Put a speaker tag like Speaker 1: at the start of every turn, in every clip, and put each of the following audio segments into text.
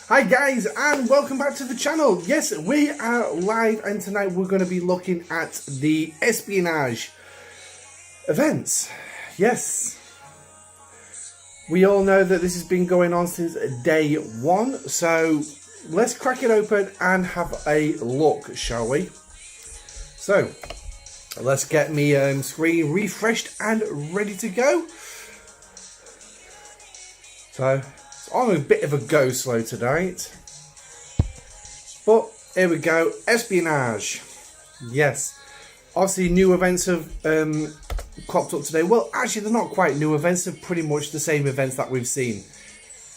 Speaker 1: Hi guys, and welcome back to the channel. Yes, we are live, and tonight we're going to be looking at the espionage events. Yes, we all know that this has been going on since day one, so let's crack it open and have a look, shall we? So let's get me screen refreshed and ready to go. So it's on a bit of a go slow tonight, but here we go. Espionage. Yes, obviously new events have cropped up today. Well, actually they're not quite new events, they're pretty much the same events that we've seen.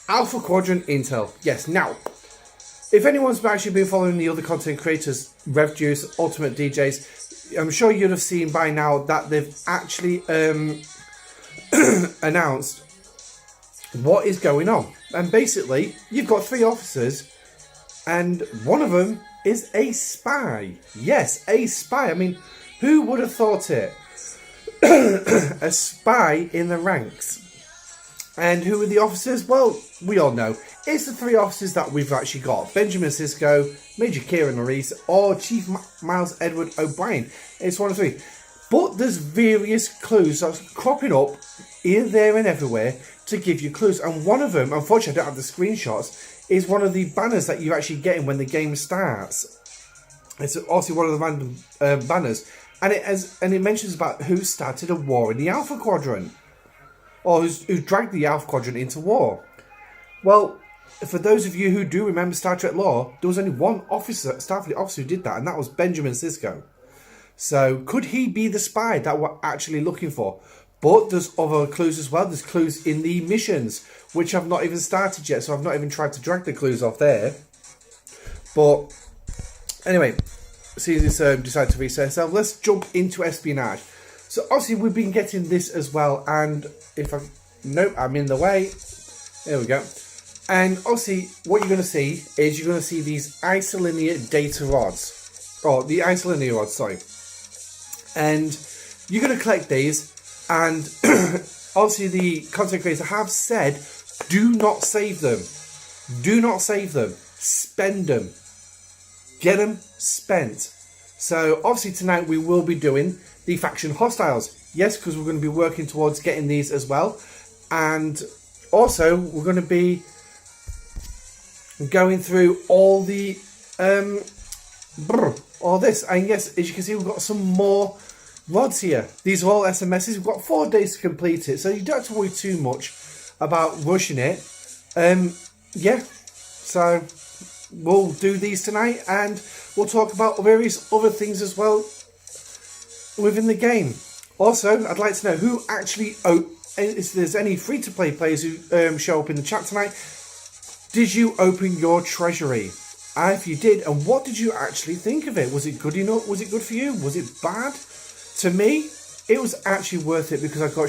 Speaker 1: Alpha Quadrant Intel. Yes, now if anyone's actually been following the other content creators, RevJuice, Ultimate DJs, I'm sure you'd have seen by now that they've actually announced what is going on. And basically, you've got 3 officers, and one of them is a spy. Yes, a spy. I mean, who would have thought it? A spy in the ranks. And who are the officers? Well, we all know. It's the 3 officers that we've actually got. Benjamin Sisko, Major Kieran Maurice, or Chief Miles Edward O'Brien. It's one of 3. But there's various clues that's cropping up here, there and everywhere to give you clues. And one of them, unfortunately I don't have the screenshots, is one of the banners that you're actually getting when the game starts. It's also one of the random banners. And it mentions about who started a war in the Alpha Quadrant. Or who dragged the Alpha Quadrant into war. Well, for those of you who do remember Star Trek lore, there was only one officer, Starfleet officer who did that, and that was Benjamin Sisko. So could he be the spy that we're actually looking for? But there's other clues as well. There's clues in the missions, which I've not even started yet, so I've not even tried to drag the clues off there. But anyway, since it's decided to reset itself, let's jump into espionage. So obviously we've been getting this as well, and if I... Nope, I'm in the way. There we go. And obviously what you're going to see is you're going to see these isolinear data rods. Or the isolinear rods, sorry. And you're going to collect these, and obviously the content creators have said, do not save them. Do not save them. Spend them. Get them spent. So obviously tonight we will be doing the faction hostiles. Yes, because we're going to be working towards getting these as well. And also we're going to be going through all the all this. And yes, as you can see, we've got some more rods here. These are all SMSs. We've got 4 days to complete it, so you don't have to worry too much about rushing it. Yeah, so we'll do these tonight, and we'll talk about various other things as well within the game. Also, I'd like to know who actually, if there's any free-to-play players who show up in the chat tonight, did you open your treasury? And if you did, and what did you actually think of it? Was it good enough? Was it good for you? Was it bad? To me, it was actually worth it because I got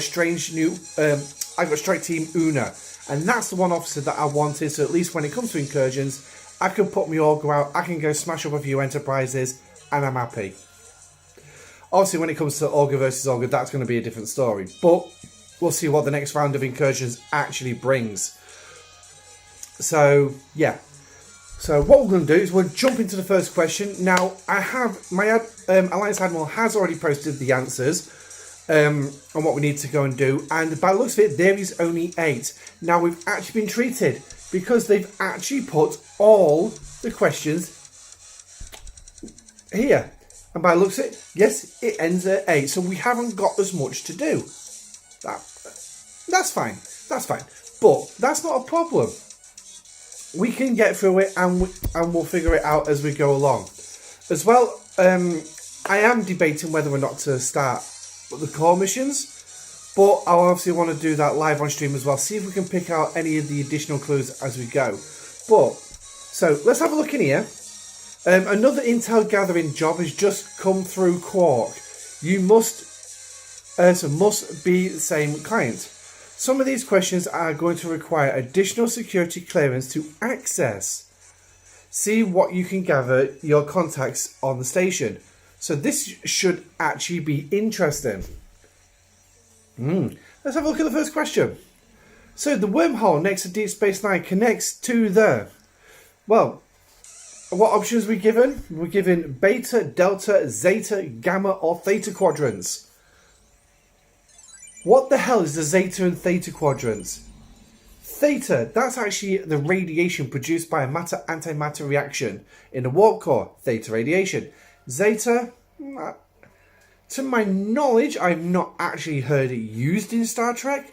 Speaker 1: I got Strike Team Una, and that's the one officer that I wanted. So at least when it comes to incursions, I can put my auger out, I can go smash up a few enterprises, and I'm happy. Obviously, when it comes to auger versus auger, that's going to be a different story. But we'll see what the next round of incursions actually brings. So yeah. So what we're going to do is we'll jump into the first question. Now, I have my Alliance Admiral has already posted the answers on what we need to go and do. And by the looks of it, there is only 8. Now, we've actually been treated because they've actually put all the questions here. And by the looks of it, yes, it ends at 8. So we haven't got as much to do. That's fine. That's fine. But that's not a problem. We can get through it, and we'll figure it out as we go along. As well, I am debating whether or not to start the core missions, but I obviously want to do that live on stream as well. See if we can pick out any of the additional clues as we go. But so let's have a look in here. Another intel gathering job has just come through Quark. You must be the same client. Some of these questions are going to require additional security clearance to access. See what you can gather your contacts on the station. So this should actually be interesting. Let's have a look at the first question. So the wormhole next to Deep Space Nine connects to the Well, what options are we given? We're given beta, delta, zeta, gamma, or theta quadrants. What the hell is the zeta and theta quadrants? Theta, that's actually the radiation produced by a matter-antimatter reaction in a warp core. Theta radiation. Zeta, to my knowledge, I've not actually heard it used in Star Trek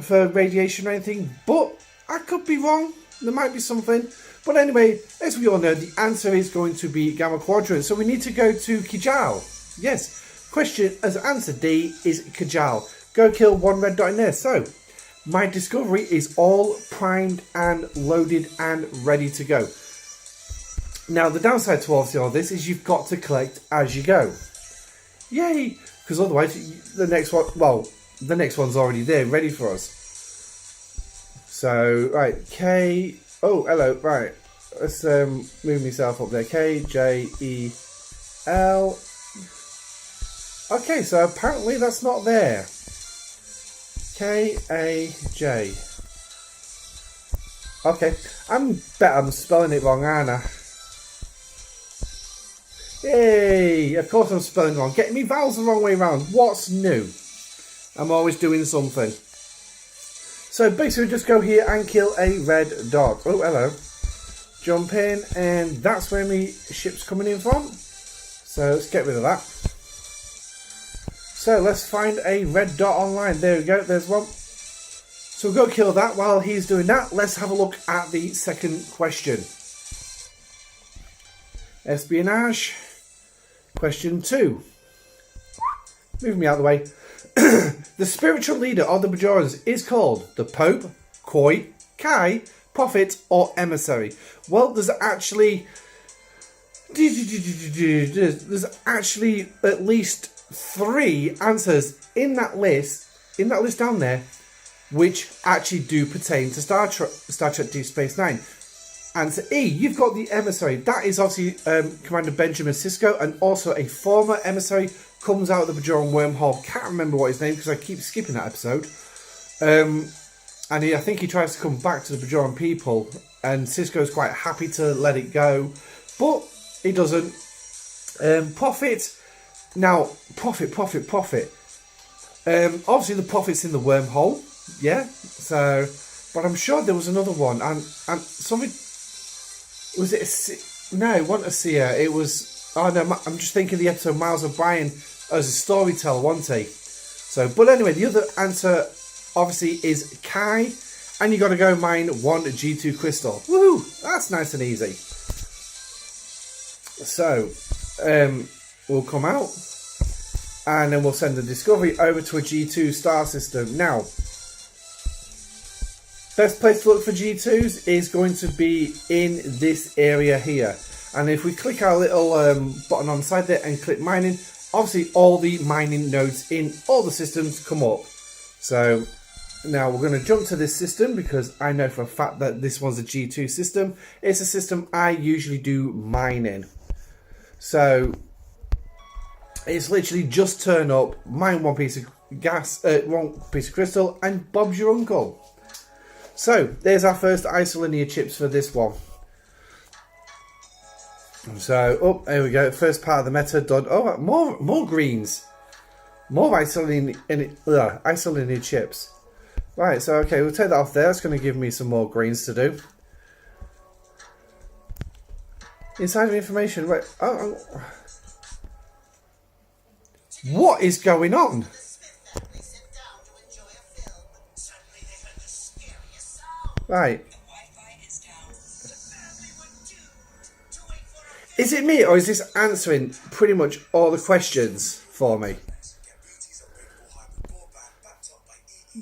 Speaker 1: for radiation or anything, but I could be wrong. There might be something. But anyway, as we all know, the answer is going to be gamma quadrant. So we need to go to Kijal. Yes, question as answer D is Kijal. Go kill one red dot in there. So my discovery is all primed and loaded and ready to go. Now the downside to obviously all this is you've got to collect as you go. Yay! Because otherwise the next one, well, the next one's already there, ready for us. So, right, K, oh, hello, right, let's move myself up there, K, J, E, L. Okay, so apparently that's not there. K, A, J. Okay, I'm spelling it wrong, aren't I? Yay, of course I'm spelling wrong. Getting me vowels the wrong way around. What's new? I'm always doing something. So basically just go here and kill a red dot. Oh, hello. Jump in, and that's where my ship's coming in from. So let's get rid of that. So let's find a red dot online. There we go, there's one. So we'll go kill that. While he's doing that, let's have a look at the second question. Espionage. Question 2. Move me out of the way. The spiritual leader of the Bajorans is called the Pope, Koi, Kai, Prophet, or Emissary. Well, there's actually at least 3 answers in that list down there, which actually do pertain to Star Trek Deep Space Nine. Answer E, you've got the Emissary. That is obviously Commander Benjamin Sisko, and also a former Emissary comes out of the Bajoran wormhole. Can't remember what his name because I keep skipping that episode. And I think he tries to come back to the Bajoran people, and Sisko's quite happy to let it go, but he doesn't. Prophet. Now, Prophet. Obviously, the Prophet's in the wormhole. Yeah. So, but I'm sure there was another one, and something. Was it no, it wasn't a seer. It was. Oh no, I'm just thinking the episode Miles O'Brien as a storyteller, wasn't he? So, but anyway, the other answer obviously is Kai, and you got to go mine 1 G2 crystal. Woohoo! That's nice and easy. So, we'll come out, and then we'll send the discovery over to a G2 star system. Now, best place to look for G2s is going to be in this area here. And if we click our little button on the side there and click mining, obviously all the mining nodes in all the systems come up. So now we're going to jump to this system because I know for a fact that this one's a G2 system. It's a system I usually do mining. So it's literally just turn up, mine 1 piece of gas, 1 piece of crystal, and Bob's your uncle. So there's our first isolinear chips for this one. So, oh, there we go. First part of the meta done. Oh, more greens. More isolinear chips. Right, so, okay, we'll take that off there. That's going to give me some more greens to do. Inside of information. Right. Oh. What is going on? Right. Is it me, or is this answering pretty much all the questions for me?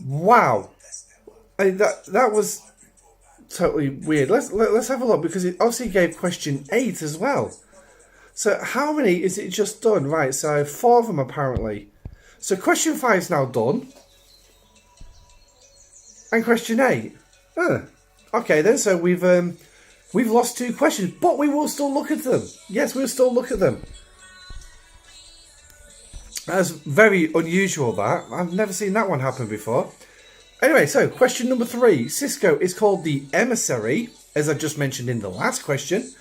Speaker 1: Wow. That was totally weird. Let's have a look, because it obviously gave question 8 as well. So how many is it just done? Right, so 4 of them apparently. So question 5 is now done. And question 8. Okay then, so we've lost 2 questions, but we will still look at them. Yes, we'll still look at them. That's very unusual, that. I've never seen that one happen before. Anyway, so question number 3. Sisko is called the Emissary. as I just mentioned in the last question,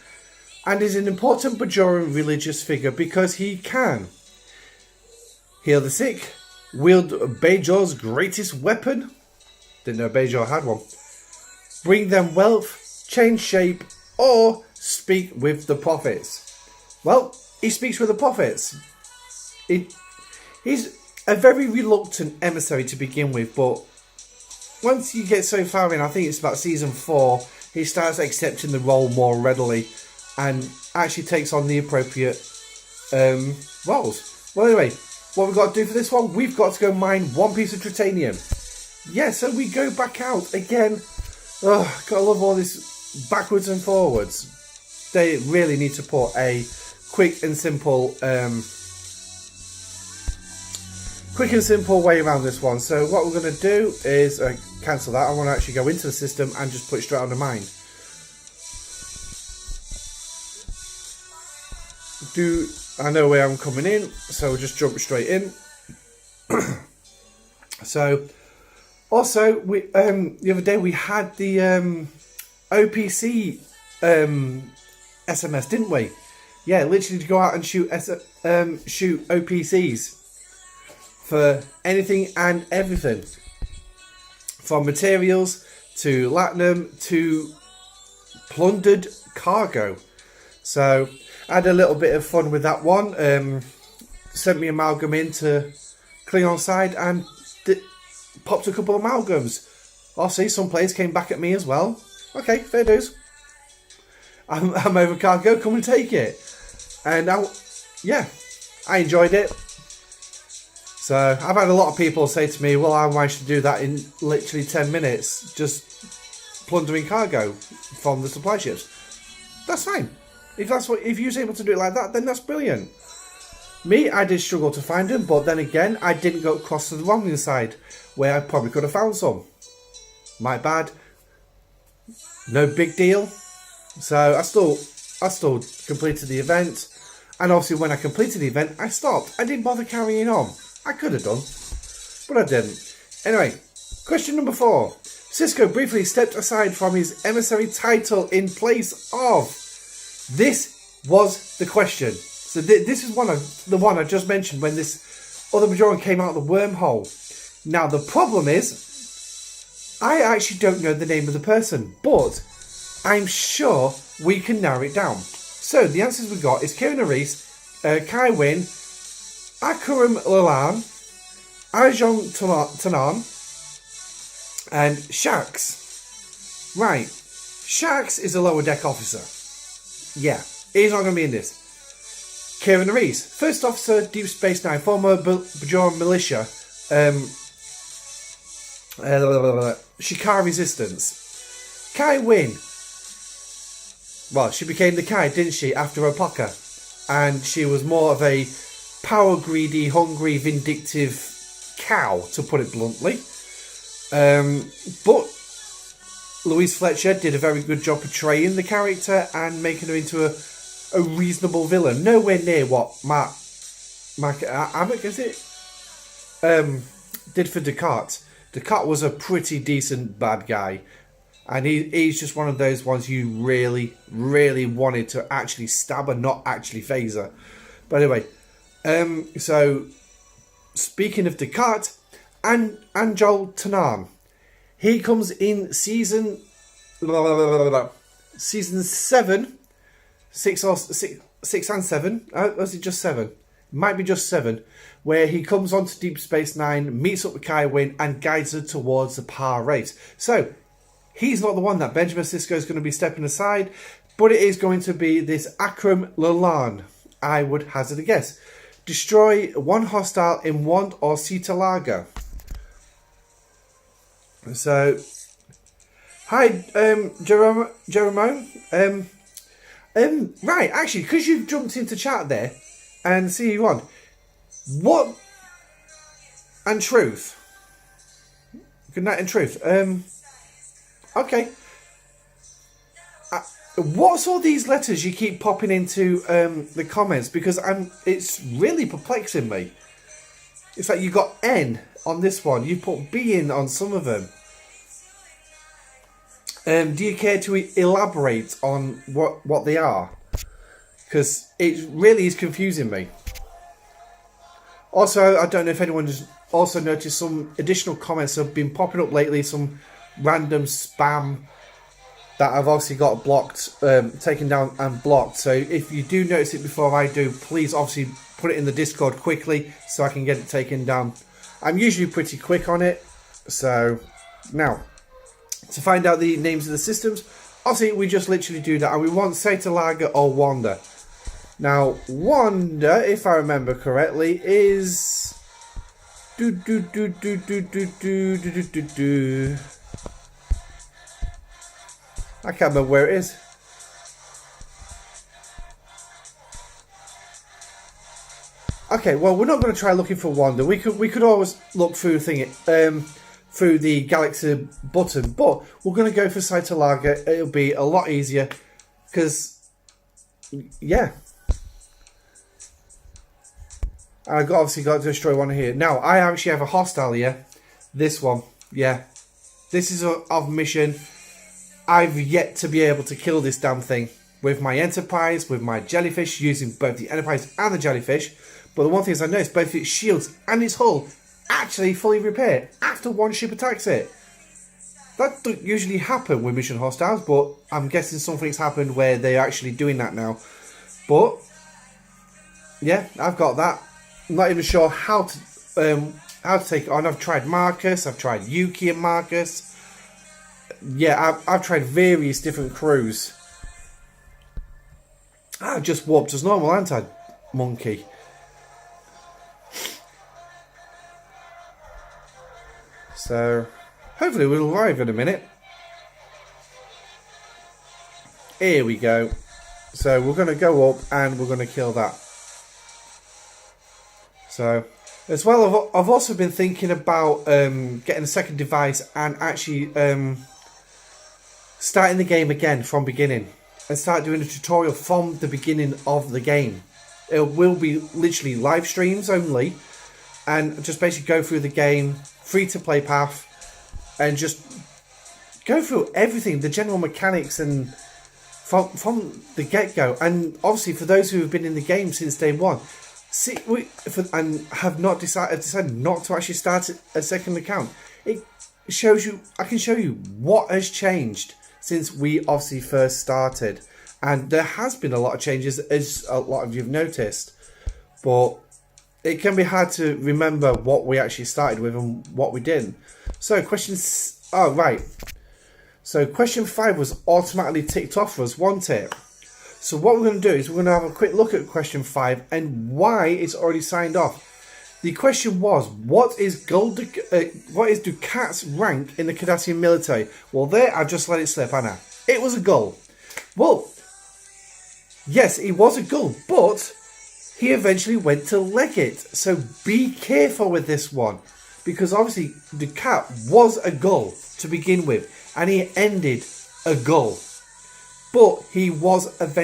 Speaker 1: and is an important Bajoran religious figure because he can heal the sick, wield Bajor's greatest weapon, didn't know Bajor had one, bring them wealth, change shape, or speak with the prophets. Well, he speaks with the prophets. He's a very reluctant emissary to begin with, but once you get so far in, I think it's about season 4, he starts accepting the role more readily and actually takes on the appropriate roles. Well, anyway, what we've got to do for this one, we've got to go mine 1 piece of titanium. Yeah, so we go back out again. Oh, gotta love all this backwards and forwards. They really need to put a quick and simple way around this one. So what we're going to do is cancel that. I want to actually go into the system and just put it straight onto mine. I know where I'm coming in, so we'll just jump straight in. So also the other day we had the OPC SMS, didn't we? Yeah, literally to go out and shoot OPCs for anything and everything, from materials to latinum to plundered cargo. So I had a little bit of fun with that one. Sent me amalgam into Klingon side and popped a couple of amalgams. I'll see some players came back at me as well. Okay, fair dues. I'm over cargo, come and take it. And I enjoyed it. So I've had a lot of people say to me, well, I managed to do that in literally 10 minutes, just plundering cargo from the supply ships. That's fine. If you're able to do it like that, then that's brilliant. Me, I did struggle to find them, but then again, I didn't go across to the wrong side, where I probably could have found some. My bad. No big deal. So I still completed the event, and obviously when I completed the event, I stopped. I didn't bother carrying on. I could have done, but I didn't. Anyway, question number 4. Sisko briefly stepped aside from his emissary title in place of. This was the question. So this is the one I just mentioned when this other Bajoran came out of the wormhole. Now the problem is, I actually don't know the name of the person, but I'm sure we can narrow it down. So the answers we got is Kieran Reese, Kai Wynn, Akram Lalan, Arjun Tanan, and Shax. Right, Shax is a lower deck officer. Yeah, he's not going to be in this. Kieran Reese, First Officer, Deep Space Nine, former Bajoran militia, Shikar Resistance. Kai Wynn, well, she became the Kai, didn't she, after Opoka? And she was more of a power-greedy, hungry, vindictive cow, to put it bluntly. But Louise Fletcher did a very good job portraying the character and making her into a reasonable villain. Nowhere near what Mark Amick, is it? Did for Descartes. Descartes was a pretty decent bad guy. And he's just one of those ones you really, really wanted to actually stab and not actually phase her. But anyway, so speaking of Descartes, and Anjol Tanan, he comes in season 7, 6 and 7. Was it just 7? Might be just 7. Where he comes onto Deep Space Nine, meets up with Kai Wynn, and guides her towards the Par race. So he's not the one that Benjamin Sisko is going to be stepping aside, but it is going to be this Akram Lalan. I would hazard a guess. Destroy one hostile in Wand or Sita. So, hi, Jerome. Right, actually, because you've jumped into chat there, and see you on. What and truth? Good night and truth. Okay. What's all these letters you keep popping into the comments? Because it's really perplexing me. It's like you got N on this one. You put B in on some of them. Do you care to elaborate on what they are? Because it really is confusing me. Also, I don't know if anyone has also noticed some additional comments have been popping up lately, some random spam that I've obviously got blocked, taken down and blocked. So if you do notice it before I do, please obviously put it in the Discord quickly so I can get it taken down. I'm usually pretty quick on it. So now, to find out the names of the systems, obviously we just literally do that, and we want Saitalaga or Wanda. Now, Wanda, if I remember correctly, is I can't remember where it is. Okay, well, we're not going to try looking for Wanda. We could always look through through the Galaxy button, but we're going to go for Saitalaga. It'll be a lot easier because, yeah. I've obviously got to destroy one here. Now, I actually have a hostile here. This one, yeah. This is of mission. I've yet to be able to kill this damn thing with my Enterprise, with my Jellyfish, using both the Enterprise and the Jellyfish. But the one thing is I noticed both its shields and its hull actually fully repair after one ship attacks it. That doesn't usually happen with mission hostiles, but I'm guessing something's happened where they're actually doing that now. But yeah, I've got that. I'm not even sure how to take it on. I've tried Marcus, I've tried Yuki and Marcus. Yeah, I've tried various different crews. I've just warped as normal, haven't I, monkey? So, hopefully we'll arrive in a minute. Here we go. So, we're going to go up and we're going to kill that. So, as well, I've also been thinking about getting a second device and actually starting the game again from beginning. And start doing a tutorial from the beginning of the game. It will be literally live streams only. And just basically go through the game, free to play path. And just go through everything, the general mechanics and from the get-go. And obviously for those who have been in the game since day one. And have not decided not to actually start a second account. It shows you, I can show you what has changed since we obviously first started, and there has been a lot of changes, as a lot of you've noticed, but it can be hard to remember what we actually started with and what we didn't. So question 5 was automatically ticked off for us, wasn't it? So what we're going to do is we're going to have a quick look at question 5 and why it's already signed off. The question was, what is Ducat's rank in the Cardassian military? Well, there I've just let it slip, Anna. It was a gull. Well, yes, he was a gull, but he eventually went to Legate. So be careful with this one, because obviously Ducat was a gull to begin with, and he ended a gull. But he was at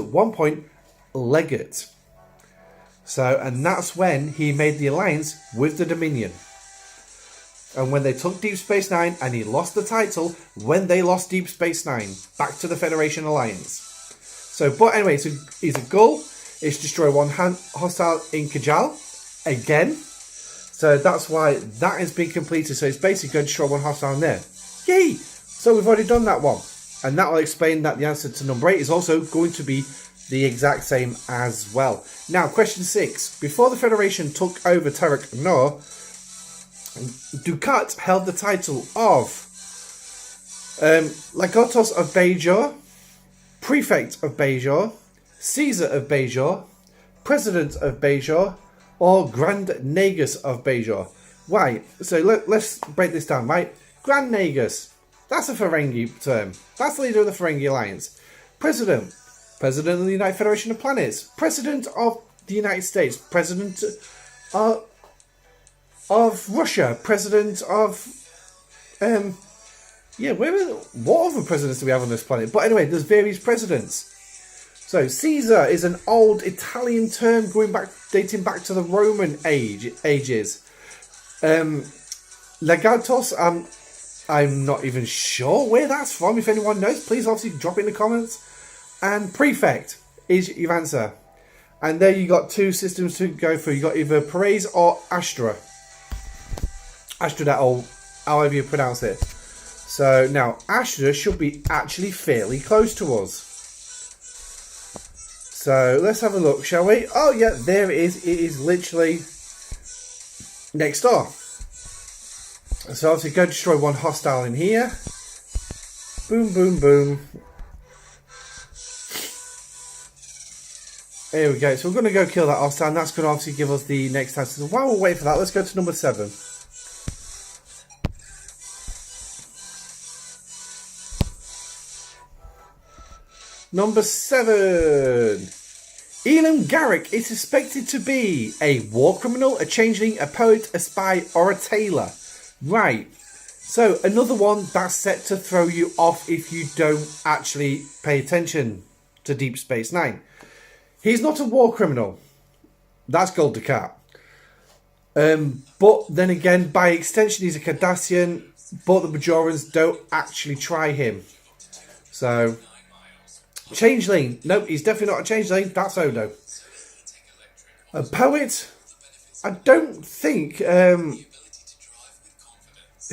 Speaker 1: one point Legate. So, and that's when he made the alliance with the Dominion. And when they took Deep Space Nine, and he lost the title when they lost Deep Space Nine back to the Federation Alliance. So, but anyway, so he's a gull. It's destroy one hostile in Kajal again. So that's why that has been completed. So it's basically going to destroy one hostile in there. Yay! So we've already done that one. And that will explain that the answer to number 8 is also going to be the exact same as well. Now, question 6. Before the Federation took over Terok Nor, Ducat held the title of Legatos of Bajor, Prefect of Bajor, Caesar of Bajor, President of Bajor, or Grand Nagus of Bajor. Right, so let's break this down, right? Grand Nagus. That's a Ferengi term. That's the leader of the Ferengi Alliance. President of the United Federation of Planets. President of the United States. President of Russia. President of... what other presidents do we have on this planet? But anyway, there's various presidents. So, Caesar is an old Italian term dating back to the Roman ages. Legatos, I'm not even sure where that's from. If anyone knows, please obviously drop it in the comments. And Prefect is your answer. And there you got two systems to go through. You got either Perez or Astra. Astra, or however you pronounce it. So now Astra should be actually fairly close to us. So let's have a look, shall we? Oh yeah, there it is. It is literally next door. So obviously go destroy one hostile in here. Boom, boom, boom. There we go. So we're going to go kill that hostile, and that's going to obviously give us the next answer. So while we're waiting for that, let's go to number 7. Number 7. Elam Garrick is suspected to be a war criminal, a changeling, a poet, a spy, or a tailor. Right. So another one that's set to throw you off if you don't actually pay attention to Deep Space Nine. He's not a war criminal. That's Gul Dukat. But then again, by extension, he's a Cardassian, but the Bajorans don't actually try him. So, changeling. Nope, he's definitely not a changeling. That's Odo. A poet. I don't think...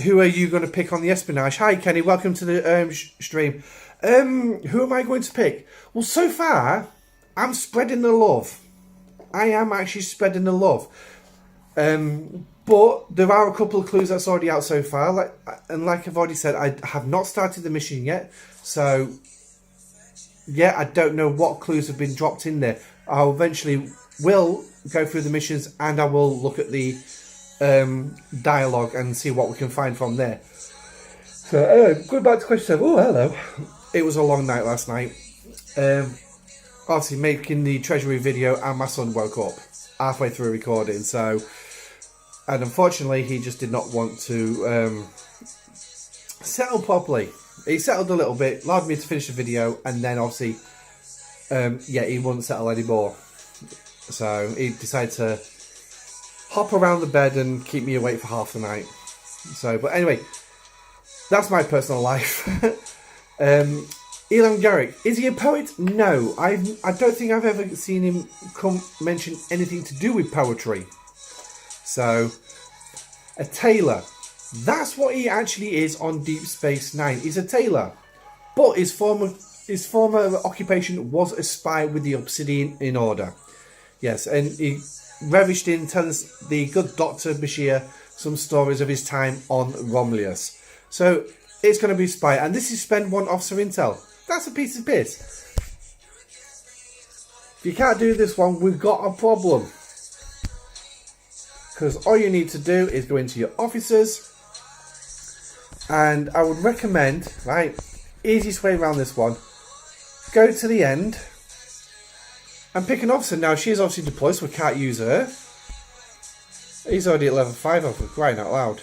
Speaker 1: who are you going to pick on the espionage? Hi, Kenny. Welcome to the stream. Who am I going to pick? Well, so far... I'm spreading the love. I am actually spreading the love. But there are a couple of clues that's already out so far. Like I've already said, I have not started the mission yet. So, yeah, I don't know what clues have been dropped in there. I'll eventually will go through the missions and I will look at the dialogue and see what we can find from there. So, anyway, going back to question 7. Oh, hello. It was a long night last night. Obviously making the Treasury video, and my son woke up halfway through recording, so, and unfortunately he just did not want to settle properly. He settled a little bit, allowed me to finish the video, and then obviously yeah, he wouldn't settle anymore, so he decided to hop around the bed and keep me awake for half the night. So, but anyway, that's my personal life. Elam Garrick, is he a poet? No, I don't think I've ever seen him mention anything to do with poetry. So, a tailor. That's what he actually is on Deep Space Nine. He's a tailor. But his former occupation was a spy with the Obsidian in Order. Yes, and he relished in telling the good Dr. Bashir some stories of his time on Romulus. So, it's going to be spy. And this is spend 1 officer intel. That's a piece of piss. If you can't do this one, we've got a problem. Because all you need to do is go into your officers. And I would recommend, right, easiest way around this one, go to the end and pick an officer. Now, she is obviously deployed, so we can't use her. He's already at level 5, for crying out loud.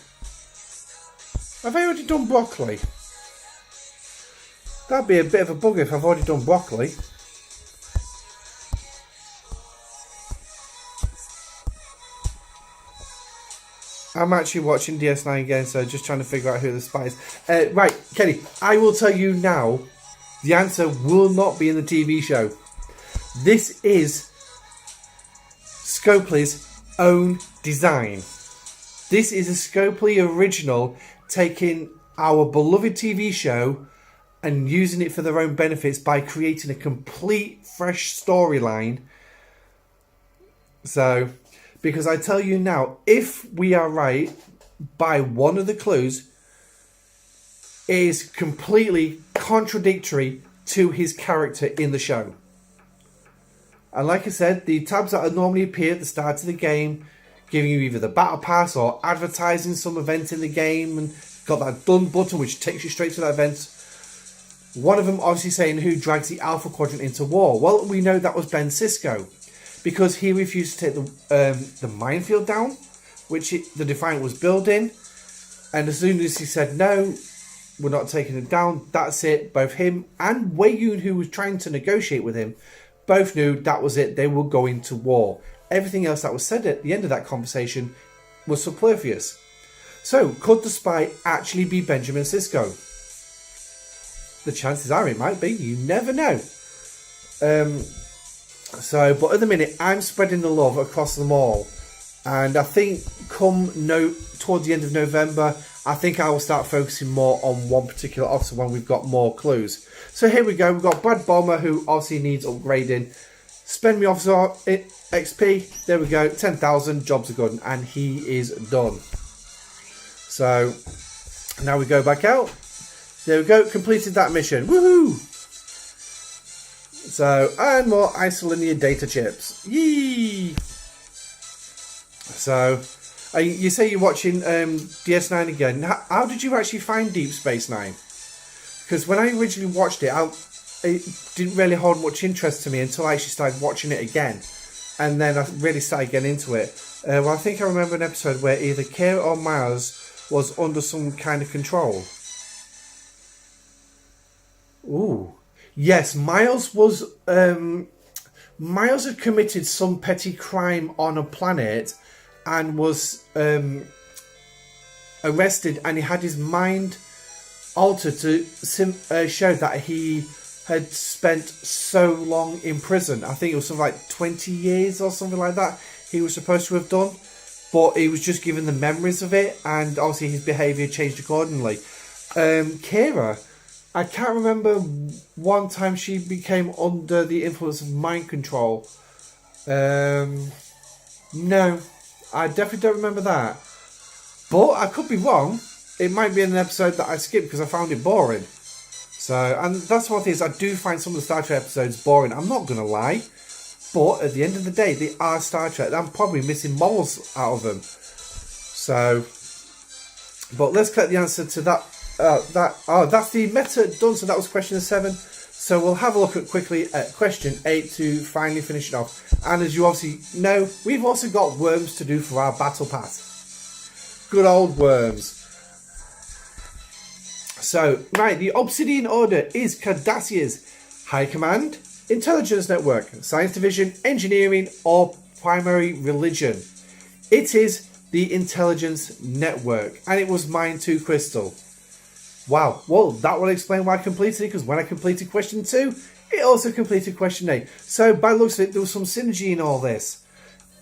Speaker 1: Have I already done broccoli? That'd be a bit of a bugger if I've already done broccoli. I'm actually watching DS9 again, so just trying to figure out who the spy is. Right, Kenny, I will tell you now, the answer will not be in the TV show. This is Scopely's own design. This is a Scopely original, taking our beloved TV show and using it for their own benefits by creating a complete fresh storyline. So, because I tell you now, if we are right by one of the clues, it is completely contradictory to his character in the show. And like I said, the tabs that normally appear at the start of the game, giving you either the battle pass or advertising some event in the game, and got that done button which takes you straight to that event. One of them obviously saying who drags the Alpha Quadrant into war. Well, we know that was Ben Sisko, because he refused to take the minefield down, which the Defiant was building. And as soon as he said, no, we're not taking it down, that's it. Both him and Wei Yun, who was trying to negotiate with him, both knew that was it. They were going to war. Everything else that was said at the end of that conversation was superfluous. So, could the spy actually be Benjamin Sisko? The chances are it might be. You never know. But at the minute, I'm spreading the love across them all. And I think towards the end of November, I think I will start focusing more on one particular officer when we've got more clues. So here we go. We've got Brad Bomber, who obviously needs upgrading. Spend me officer XP. There we go. 10,000. Jobs are good. And he is done. So now we go back out. There we go. Completed that mission. Woohoo! So, and more isolinear data chips. Yee! So, you say you're watching DS9 again. How did you actually find Deep Space Nine? Because when I originally watched it, it didn't really hold much interest to me until I actually started watching it again. And then I really started getting into it. Well, I think I remember an episode where either Kira or Miles was under some kind of control. Ooh. Yes, Miles was... Miles had committed some petty crime on a planet and was arrested, and he had his mind altered to show that he had spent so long in prison. I think it was something like 20 years or something like that he was supposed to have done, but he was just given the memories of it, and obviously his behaviour changed accordingly. Kira, I can't remember one time she became under the influence of mind control. No, I definitely don't remember that. But I could be wrong. It might be an episode that I skipped because I found it boring. So, and that's one thing is I do find some of the Star Trek episodes boring. I'm not going to lie. But at the end of the day, they are Star Trek. I'm probably missing morals out of them. So, but let's collect the answer to that. That's the meta done. So that was question 7. So we'll have a look quickly at question 8 to finally finish it off. And as you obviously know, we've also got worms to do for our battle pass. Good old worms. So, right, the Obsidian Order is Cardassia's High Command, Intelligence Network, Science Division, Engineering, or Primary Religion. It is the Intelligence Network, and it was mine too, Crystal. Wow, well, that will explain why I completed it, because when I completed question 2, it also completed question 8. So, by the looks of it, there was some synergy in all this.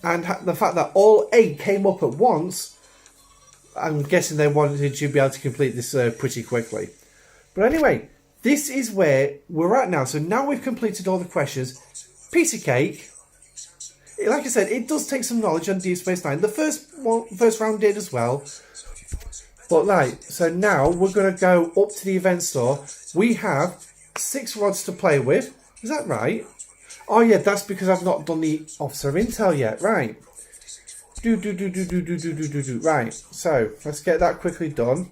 Speaker 1: And the fact that all 8 came up at once, I'm guessing they wanted you to be able to complete this pretty quickly. But anyway, this is where we're at now. So now we've completed all the questions. Piece of cake. Like I said, it does take some knowledge on Deep Space Nine. The first round did as well. But right, so now we're going to go up to the event store. We have 6 rods to play with. Is that right? Oh yeah, that's because I've not done the officer intel yet. Right. Right, so let's get that quickly done.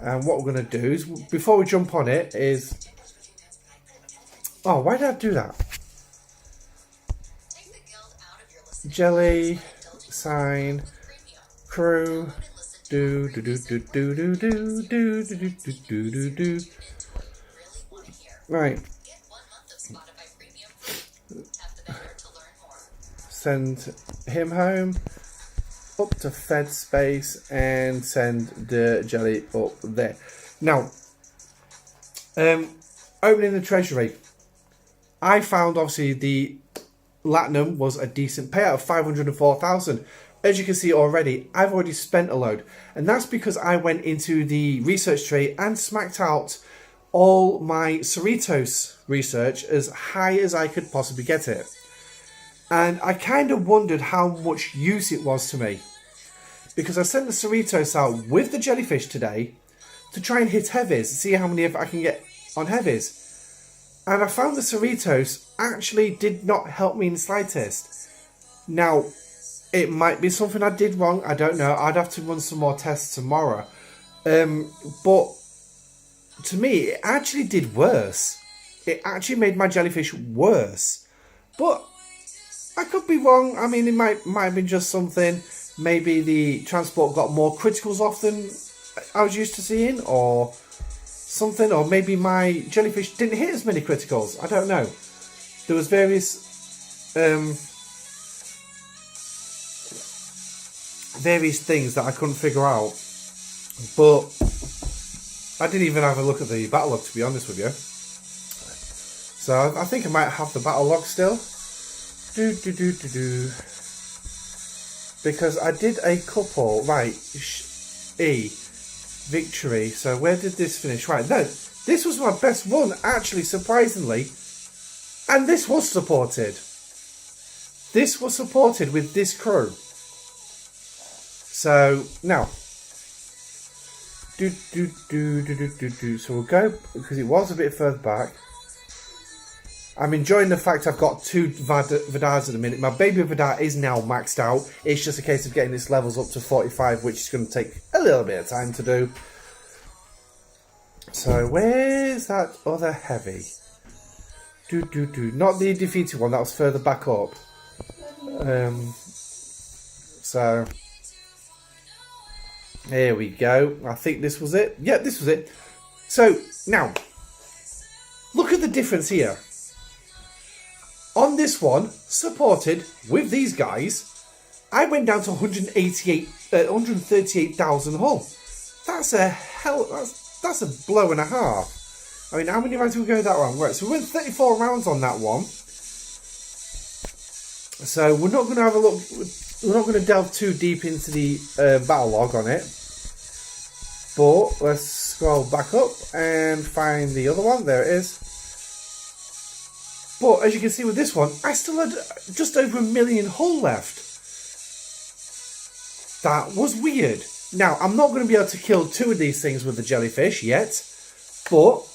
Speaker 1: And what we're going to do is, before we jump on it, is... Oh, why did I do that? Jelly, sign, crew, Right. Send him home, up to Fed space, and send the jelly up there. Now, opening the treasury, I found obviously the Latinum was a decent payout of 504,000. As you can see already, I've already spent a load, and that's because I went into the research tree and smacked out all my Cerritos research as high as I could possibly get it. And I kind of wondered how much use it was to me, because I sent the Cerritos out with the jellyfish today to try and hit heavies, see how many I can get on heavies. And I found the Cerritos actually did not help me in the slightest. Now, it might be something I did wrong, I don't know. I'd have to run some more tests tomorrow. But to me, it actually did worse. It actually made my jellyfish worse. But I could be wrong. I mean, it might have been just something. Maybe the transport got more criticals off than I was used to seeing, or something. Or maybe my jellyfish didn't hit as many criticals. I don't know. There was various things that I couldn't figure out. But I didn't even have a look at the battle log, to be honest with you. So I think I might have the battle log still. Because I did a couple. Right. E. Victory. So where did this finish? Right. No. This was my best one, actually, surprisingly. And this was supported. This was supported with this crew. So, now. So we'll go, because it was a bit further back. I'm enjoying the fact I've got 2 Vidars at the minute. My baby Vidar is now maxed out. It's just a case of getting its levels up to 45, which is going to take a little bit of time to do. So where's that other heavy? Not the defeated one, that was further back up. So here we go. I think this was it. Yeah, this was it. So now, look at the difference here. On this one, supported with these guys, I went down to 138,000 hull. That's a hell. That's a blow and a half. I mean, how many rounds did we go that one? Right, so we went 34 rounds on that one. So we're not going to have a look. We're not going to delve too deep into the battle log on it. But let's scroll back up and find the other one. There it is. But as you can see with this one, I still had just over 1 million hull left. That was weird. Now, I'm not going to be able to kill 2 of these things with the jellyfish yet. But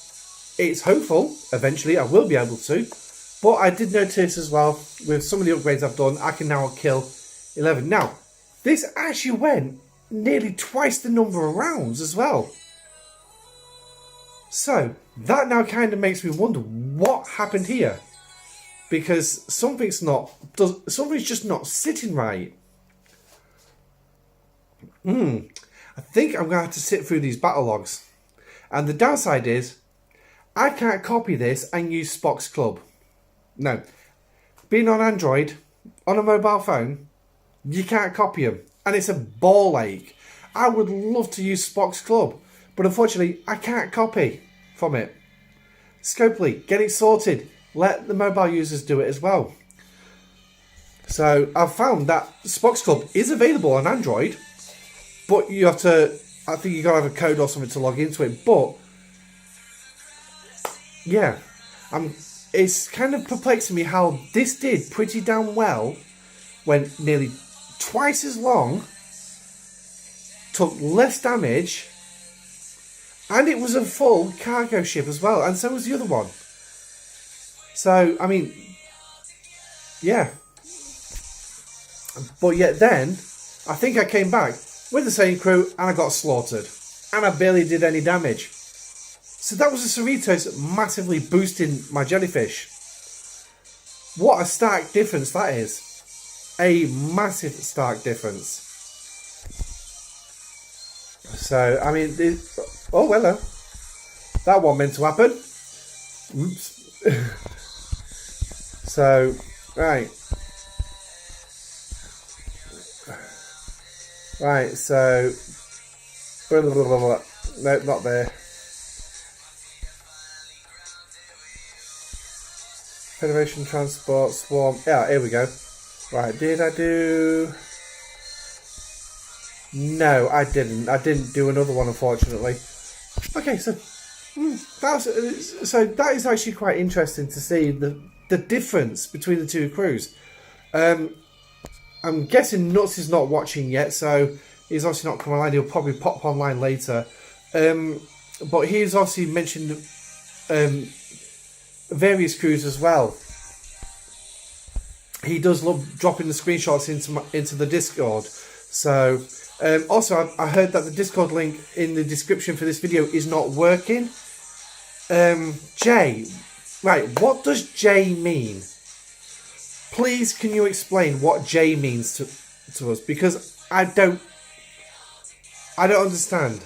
Speaker 1: it's hopeful, eventually I will be able to. But I did notice as well, with some of the upgrades I've done, I can now kill 11. Now, this actually went nearly twice the number of rounds as well. So, that now kind of makes me wonder what happened here. Because something's just not sitting right. I think I'm going to have to sit through these battle logs. And the downside is, I can't copy this and use Spock's Club. No. Being on Android, on a mobile phone, you can't copy them. And it's a ball ache. I would love to use Spock's Club. But unfortunately, I can't copy from it. Scopely, get it sorted. Let the mobile users do it as well. So I've found that Spock's Club is available on Android. But you have to, I think you got to have a code or something to log into it. But yeah, it's kind of perplexing me how this did pretty damn well, went nearly twice as long, took less damage, and it was a full cargo ship as well, and so was the other one. So, I mean, yeah. But yet then, I think I came back with the same crew and I got slaughtered. And I barely did any damage. So that was the Cerritos massively boosting my jellyfish. What a stark difference that is. A massive stark difference. So, I mean, oh, hello. That wasn't meant to happen. Oops. So, right. Right, so... Blah, blah, blah, blah. No, not there. Federation Transport Swarm. Yeah, here we go. Right, did I do... No, I didn't. I didn't do another one, unfortunately. Okay, so... that is actually quite interesting to see the difference between the 2 crews. I'm guessing Nuts is not watching yet, so he's obviously not come online. He'll probably pop online later. But he's obviously mentioned various crews as well. He does love dropping the screenshots into the Discord. So also I heard that the Discord link in the description for this video is not working. J, right? What does J mean? Please, can you explain what J means to us? Because I don't understand.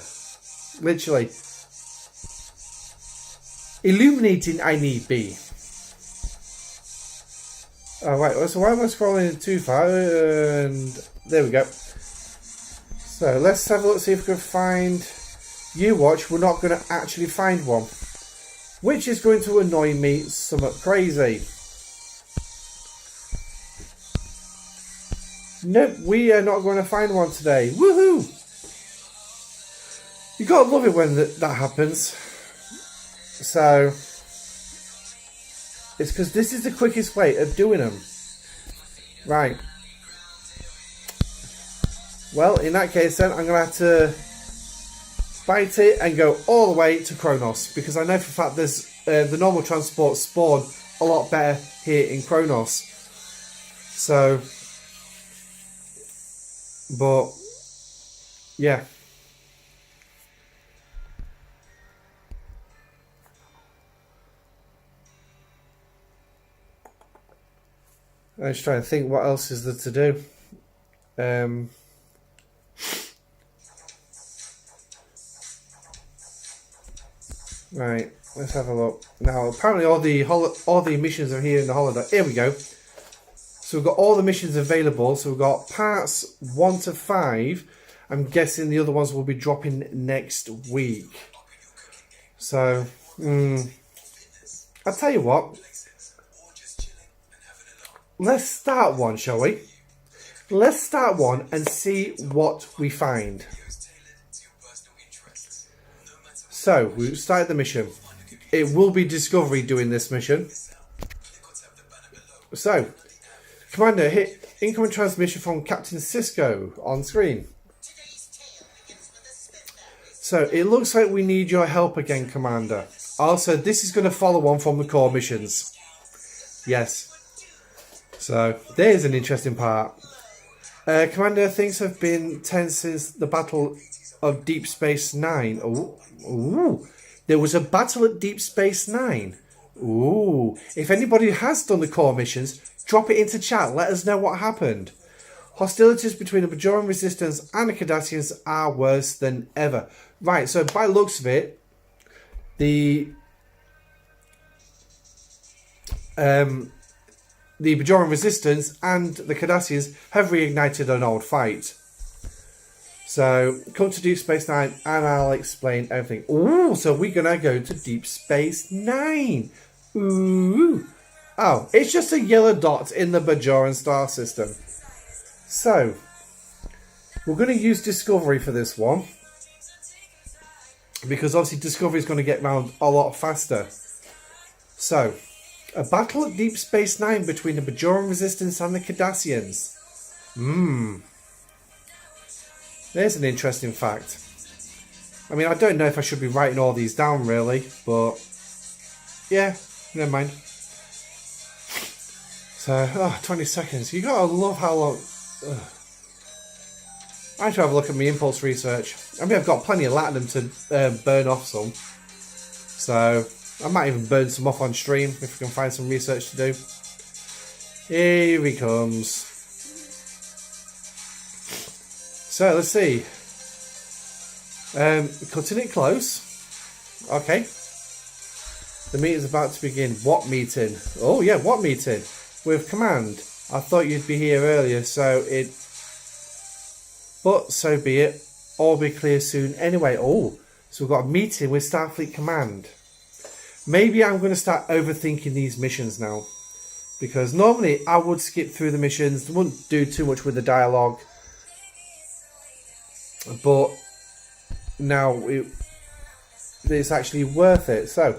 Speaker 1: Literally. Illuminating I need be. Oh, right. So why am I scrolling too far? And there we go. So let's have a look, see if we can find... You watch, we're not going to actually find one. Which is going to annoy me somewhat crazy. Nope, we are not going to find one today. Woohoo! You gotta love it when that happens. So, it's because this is the quickest way of doing them. Right. Well, in that case then, I'm going to have to bite it and go all the way to Kronos. Because I know for a fact there's the normal transport spawn a lot better here in Kronos. So, but, yeah. I'm just trying to think what else is there to do. Right, let's have a look. Now, apparently all the missions are here in the holiday. Here we go. So we've got all the missions available. So we've got parts 1 to 5. I'm guessing the other ones will be dropping next week. So, I'll tell you what. Let's start one, shall we? Let's start one and see what we find. So, we started the mission. It will be Discovery doing this mission. So, Commander, hit incoming transmission from Captain Sisko on screen. So, it looks like we need your help again, Commander. Also, this is going to follow on from the core missions. Yes. So, there's an interesting part. Commander, things have been tense since the Battle of Deep Space Nine. Ooh. There was a battle at Deep Space Nine. Ooh. If anybody has done the core missions, drop it into chat. Let us know what happened. Hostilities between the Bajoran Resistance and the Cardassians are worse than ever. Right, so by the looks of it, the Bajoran Resistance and the Cardassians have reignited an old fight. So, come to Deep Space Nine and I'll explain everything. Ooh, so we're going to go to Deep Space Nine. Ooh. Oh, it's just a yellow dot in the Bajoran star system. So, we're going to use Discovery for this one. Because obviously Discovery is going to get round a lot faster. So, a battle at Deep Space Nine between the Bajoran Resistance and the Cardassians. There's an interesting fact. I mean, I don't know if I should be writing all these down really, but yeah, never mind. So, 20 seconds. You gotta love how long. I have to have a look at my impulse research. I mean, I've got plenty of latinum to burn off some. So, I might even burn some off on stream if we can find some research to do. Here he comes. So, let's see. Cutting it close. Okay. The meeting's about to begin. What meeting? Oh, yeah, what meeting? With command. I thought you'd be here earlier, so it... But so be it. All be clear soon anyway. Oh, so we've got a meeting with Starfleet Command. Maybe I'm going to start overthinking these missions now. Because normally I would skip through the missions. Wouldn't do too much with the dialogue. But now it's actually worth it. So,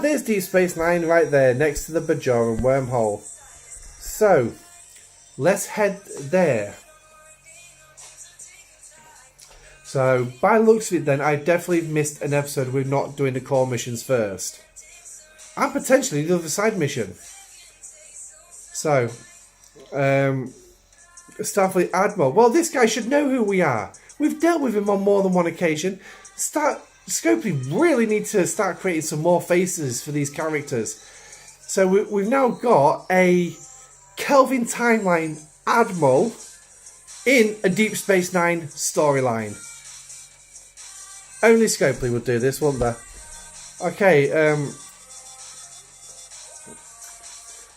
Speaker 1: there's Deep Space Nine right there next to the Bajoran wormhole. So, let's head there. So, by the looks of it then, I definitely missed an episode with not doing the core missions first. And potentially the other side mission. So, Starfleet Admiral. Well, this guy should know who we are. We've dealt with him on more than one occasion. Scopely really need to start creating some more faces for these characters. So we've now got a Kelvin Timeline Admiral in a Deep Space Nine storyline. Only Scopely would do this, wouldn't they? Okay,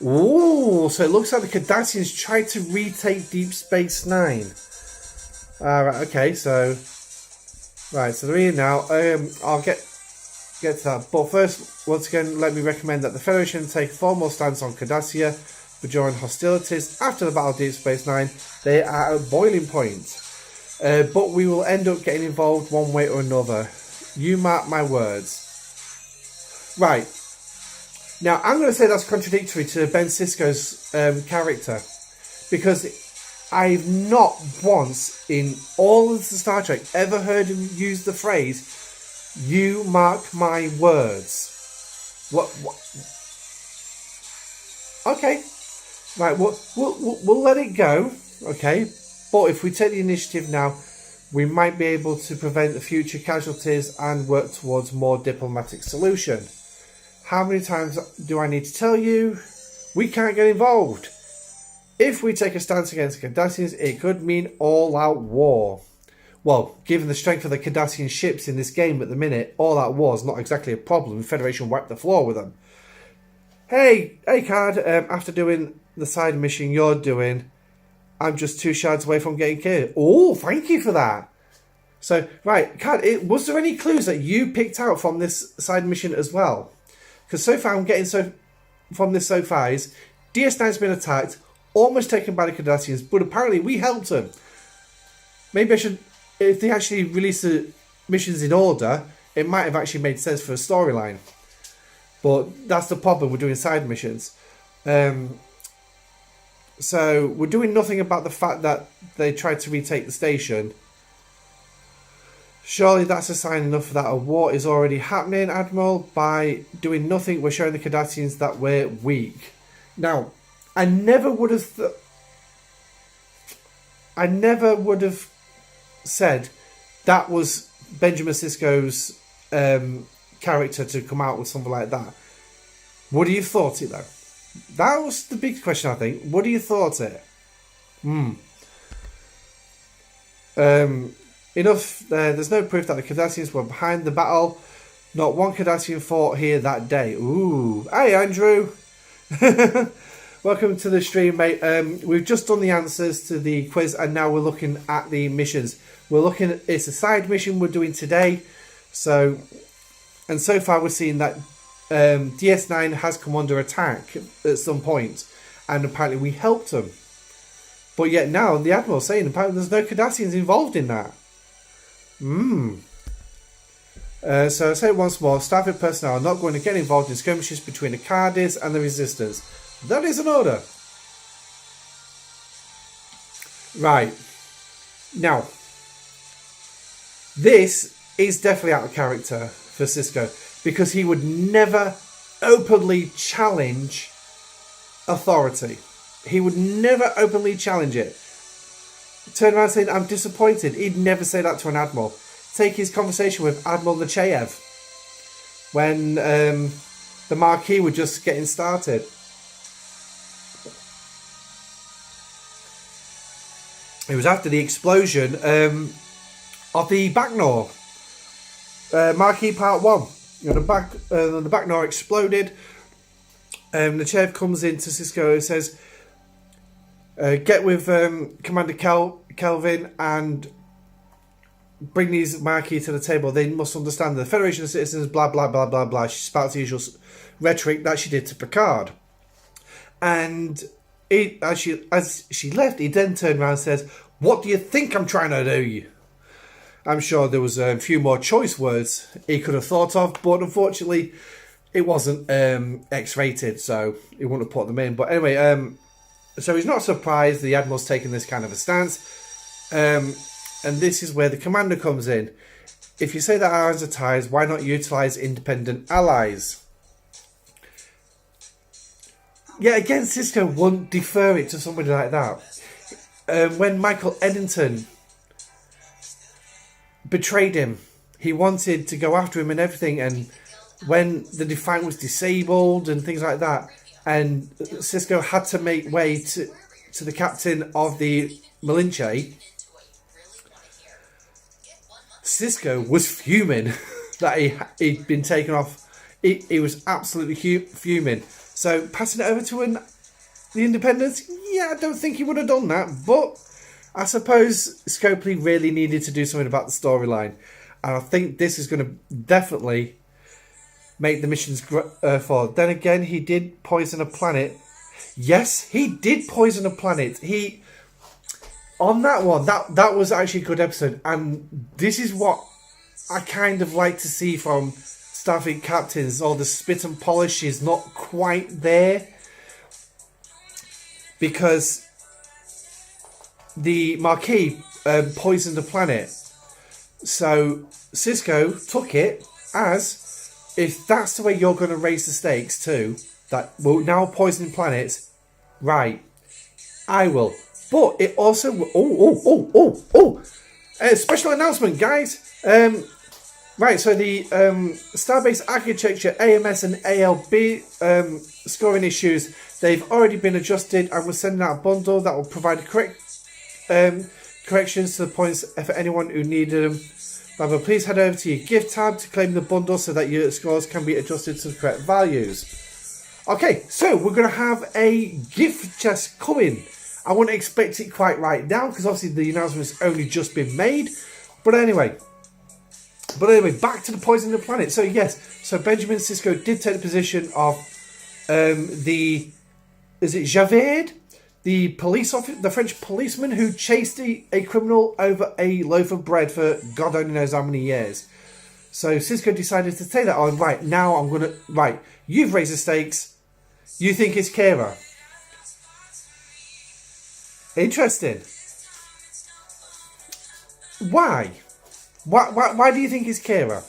Speaker 1: ooh, so it looks like the Cardassians tried to retake Deep Space Nine. Right, okay, so... Right, so they're here now. I'll get to that. But first, once again, let me recommend that the Federation take a formal stance on Cardassia. But during hostilities after the Battle of Deep Space Nine, they are at boiling point. But we will end up getting involved one way or another. You mark my words. Right. Now, I'm going to say that's contradictory to Ben Sisko's character. Because I've not once in all of the Star Trek ever heard him use the phrase, you mark my words. What? Okay. Right, we'll let it go. Okay. But if we take the initiative now, we might be able to prevent the future casualties and work towards more diplomatic solution. How many times do I need to tell you? We can't get involved. If we take a stance against Cardassians, it could mean all-out war. Well, given the strength of the Cardassian ships in this game at the minute, all-out war is not exactly a problem. The Federation wiped the floor with them. Hey, Card, after doing the side mission you're doing, I'm just 2 shards away from getting killed. Oh, thank you for that. So, right, Card, was there any clues that you picked out from this side mission as well? Because so far I'm getting from this so far is DS9's been attacked, almost taken by the Cardassians, but apparently we helped them. Maybe I should, if they actually release the missions in order, it might have actually made sense for a storyline. But that's the problem, we're doing side missions. So we're doing nothing about the fact that they tried to retake the station. Surely that's a sign enough that a war is already happening, Admiral. By doing nothing, we're showing the Cardassians that we're weak. Now, I never would have said that was Benjamin Sisko's character to come out with something like that. Would you have thought it though? That was the big question, I think. Would you have thought it? Enough. There's no proof that the Cardassians were behind the battle. Not one Cardassian fought here that day. Ooh. Hey, Andrew. Welcome to the stream, mate. We've just done the answers to the quiz, and now we're looking at the missions. We're looking at, it's a side mission we're doing today. So far we're seeing that DS9 has come under attack at some point, and apparently we helped them. But yet now the Admiral's saying apparently there's no Cardassians involved in that. So I say it once more, Starfleet personnel are not going to get involved in skirmishes between the Cardis and the Resistance. That is an order. Right. Now, this is definitely out of character for Sisko, because he would never openly challenge authority. He would never openly challenge it. Turn around saying, I'm disappointed. He'd never say that to an Admiral. Take his conversation with Admiral Nechayev when the Marquis were just getting started. It was after the explosion of the Backnor. Marquis Part 1. You know, the Backnor exploded. Nechayev comes in to Sisko and says, get with Commander Kelvin and bring these Marquis to the table. They must understand the Federation of Citizens, blah, blah, blah, blah, blah. She spouts the usual rhetoric that she did to Picard. And as she left, he then turned around and says, what do you think I'm trying to do? I'm sure there was a few more choice words he could have thought of, but unfortunately it wasn't X-rated, so he wouldn't have put them in. But anyway, so he's not surprised the Admiral's taking this kind of a stance. And this is where the commander comes in. If you say that our hands are tied, why not utilise independent allies? Yeah, again, Sisko won't defer it to somebody like that. When Michael Eddington betrayed him, he wanted to go after him and everything, and when the Defiant was disabled and things like that, and Sisko had to make way to the captain of the Malinche, Sisko was fuming that he'd been taken off. He was absolutely fuming. So passing it over to the Independents, yeah, I don't think he would have done that. But I suppose Scopely really needed to do something about the storyline. And I think this is going to definitely make the missions forward. Then again, he did poison a planet. Yes, he did poison a planet. On that one, that was actually a good episode. And this is what I kind of like to see from Starfleet captains. Or the spit and polish is not quite there. Because the Marquis poisoned a planet. So Cisco took it as, if that's the way you're going to raise the stakes too, that we're now poisoning planets, right, I will. But it also... special announcement, guys. Right, so the Starbase Architecture, AMS and ALB scoring issues, they've already been adjusted, and we're sending out a bundle that will provide corrections to the points for anyone who needed them. But please head over to your gift tab to claim the bundle so that your scores can be adjusted to the correct values. Okay, so we're going to have a gift chest coming. I wouldn't expect it quite right now because obviously the announcement's only just been made. But anyway, back to the poisoning of the planet. So yes, so Benjamin Sisko did take the position of is it Javert? The police officer, the French policeman who chased a criminal over a loaf of bread for God only knows how many years. So Sisko decided to take that on. Right, now I'm going to... Right, you've raised the stakes. You think it's Kira. Interesting. Why? Why do you think it's Kira?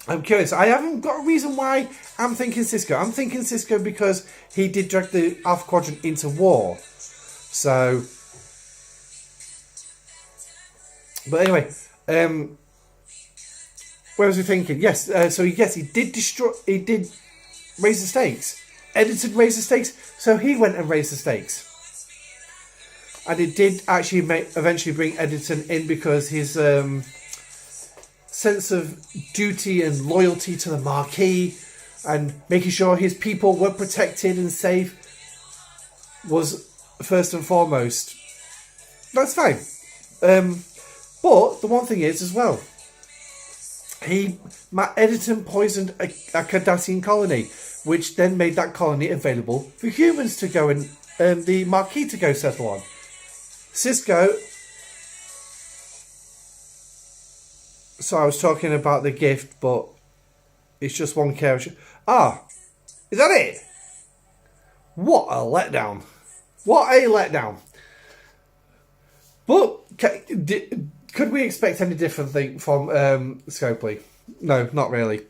Speaker 1: I'm curious. I haven't got a reason why I'm thinking Sisko. I'm thinking Sisko because he did drag the Alpha Quadrant into war. So... But anyway, where was we thinking? Yes, so yes, he did raise the stakes. Edison raised the stakes, so he went and raised the stakes. And it did actually eventually bring Edison in because his sense of duty and loyalty to the Marquis and making sure his people were protected and safe was first and foremost. That's fine. But the one thing is as well, Edison poisoned a Cardassian colony, which then made that colony available for humans to go and the Marquis to go settle on. Sisko. So I was talking about the gift, but it's just one character. Ah, is that it? What a letdown! What a letdown! But could we expect any different thing from Scopely? No, not really.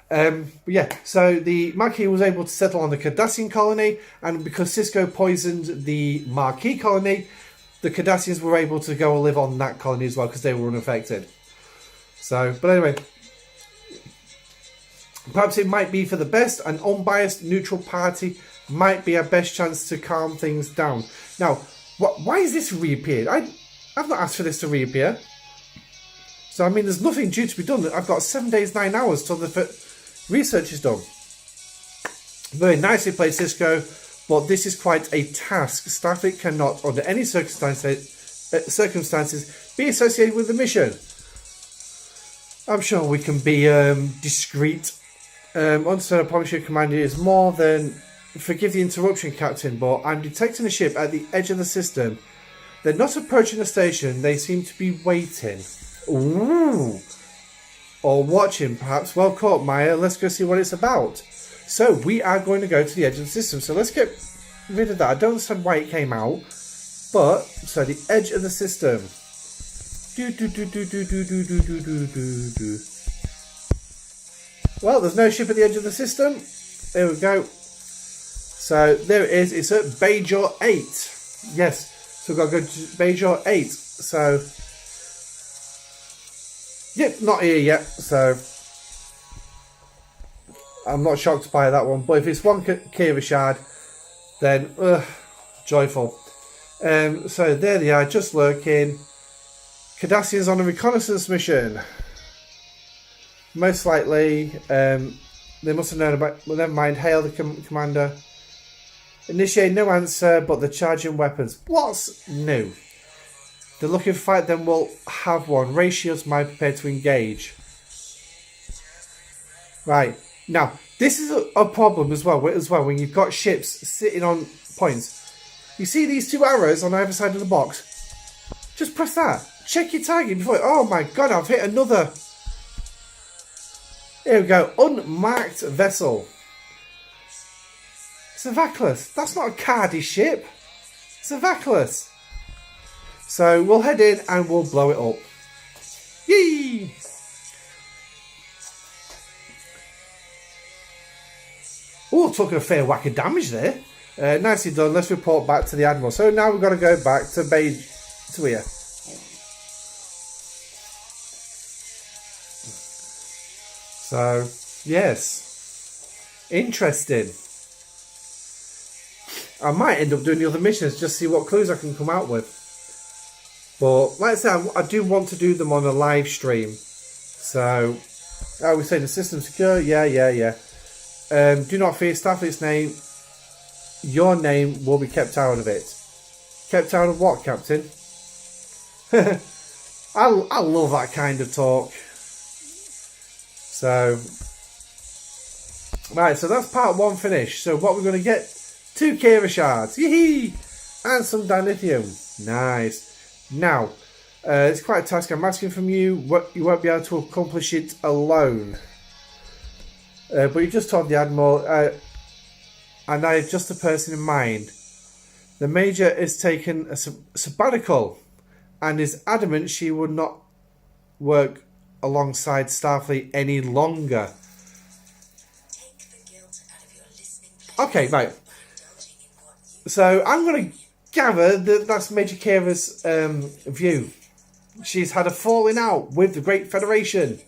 Speaker 1: But yeah, so the Marquis was able to settle on the Cardassian colony, and because Sisko poisoned the Marquis colony, the Cardassians were able to go and live on that colony as well because they were unaffected. So, but anyway, perhaps it might be for the best. An unbiased, neutral party might be our best chance to calm things down. Now, why has this reappeared? I've not asked for this to reappear. So, I mean, there's nothing due to be done. I've got 7 days, 9 hours till the research is done. Very nicely played, Sisko, but this is quite a task. Starfleet cannot, under any circumstances, be associated with the mission. I'm sure we can be discreet. Understood, I promise you, Commander, is more than... Forgive the interruption, Captain, but I'm detecting a ship at the edge of the system. They're not approaching the station. They seem to be waiting. Ooh. Or watching, perhaps. Well caught, Maya. Let's go see what it's about. So, we are going to go to the edge of the system. So, let's get rid of that. I don't understand why it came out. But, so the edge of the system. Well, there's no ship at the edge of the system. There we go. So there it is. It's at Bajor 8. Yes. So we've got to go to Bajor 8. So, yep, not here yet. So I'm not shocked by that one. But if it's one Kira shard, then joyful. So there they are, just lurking. Cardassians on a reconnaissance mission. Most likely, they must have known about... Well, never mind. Hail the commander. Initiate, no answer, but the charging weapons. What's new? They're looking for fight, then we'll have one. Ratios might be prepared to engage. Right. Now, this is a problem as well when you've got ships sitting on points. You see these two arrows on either side of the box? Just press that. Check your target before. Oh my god, I've hit another. Here we go. Unmarked vessel. It's a Vaclus. That's not a Cardi ship. It's a Vaclus. So we'll head in and we'll blow it up. Yee! Oh, took a fair whack of damage there. Nicely done. Let's report back to the Admiral. So now we've got to go back to here. So, yes. Interesting. I might end up doing the other missions, just see what clues I can come out with. But, like I said, I do want to do them on a live stream. So, are we saying the system secure? Yeah. Do not fear, Starfleet's name. Your name will be kept out of it. Kept out of what, Captain? I love that kind of talk. So, right, so that's part 1 finished. So what we're going to get, 2 Kira shards, yee, and some dilithium. Nice. Now, it's quite a task I'm asking from you. You won't be able to accomplish it alone. But you just told the Admiral, and I have just a person in mind. The Major is taking a sabbatical and is adamant she would not work alongside Starfleet any longer. Okay, right. So I'm going to gather that that's Major Kira's view. She's had a falling out with the Great Federation.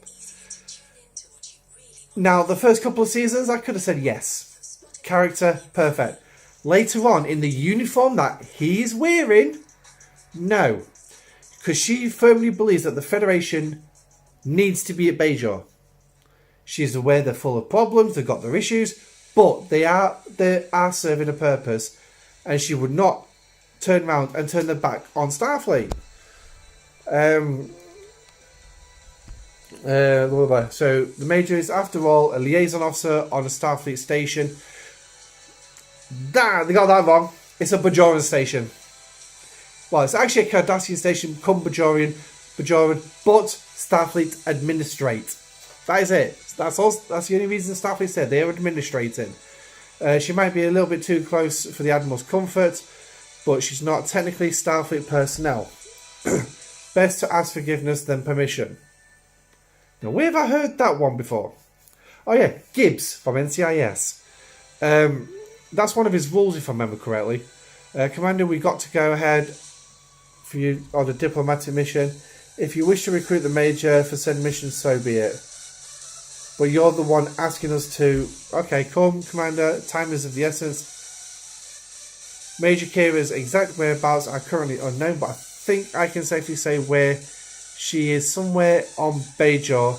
Speaker 1: Now, the first couple of seasons, I could have said yes. Character, perfect. Later on, in the uniform that he's wearing, no. Because she firmly believes that the Federation needs to be at Bajor. She's aware they're full of problems, they've got their issues, but they are serving a purpose, and she would not turn around and turn their back on Starfleet. So the Major is, after all, a liaison officer on a Starfleet station. They got that wrong. It's a Bajoran station. Well, it's actually a Cardassian station, come Bajoran, but Starfleet administrate. That is it. That's all. That's the only reason Starfleet said they are administrating. She might be a little bit too close for the Admiral's comfort, but she's not technically Starfleet personnel. Best to ask forgiveness than permission. Now, where have I heard that one before? Oh yeah, Gibbs from NCIS. That's one of his rules, if I remember correctly. Commander, we got to go ahead for you on a diplomatic mission. If you wish to recruit the Major for said mission, so be it. But you're the one asking us to. Okay, come, Commander. Time is of the essence. Major Kira's exact whereabouts are currently unknown, but I think I can safely say where she is, somewhere on Bajor.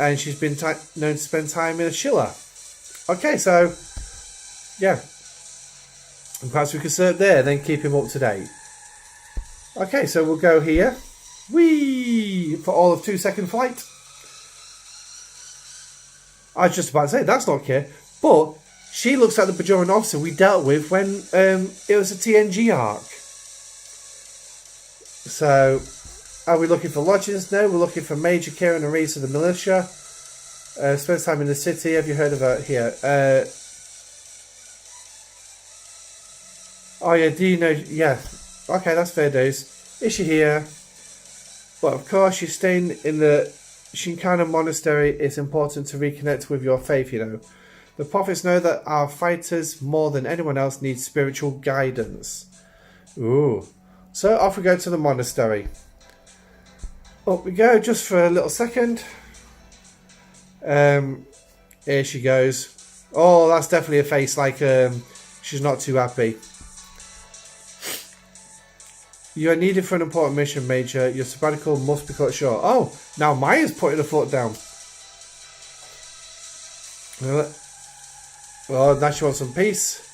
Speaker 1: And she's been known to spend time in a chiller. Okay, so, yeah. And perhaps we could serve there, then keep him up to date. Okay, so we'll go here. Whee! For all of 2-second flight. I was just about to say, that's not Kira. But she looks like the Bajoran officer we dealt with when it was a TNG arc. So, are we looking for lodgings? No, we're looking for Major Kira and Reese of the militia. Spends time in the city. Have you heard of her here? Oh yeah, do you know? Yeah. Okay, that's fair dues. Is she here? But of course, she's staying in the Shinkana monastery. It's important to reconnect with your faith, you know. The prophets know that our fighters, more than anyone else, need spiritual guidance. Ooh. So off we go to the monastery. Up we go, just for a little second. Here she goes. Oh, that's definitely a face like she's not too happy. You are needed for an important mission, Major. Your sabbatical must be cut short. Oh, now Maya's putting her foot down. Oh, now she wants some peace.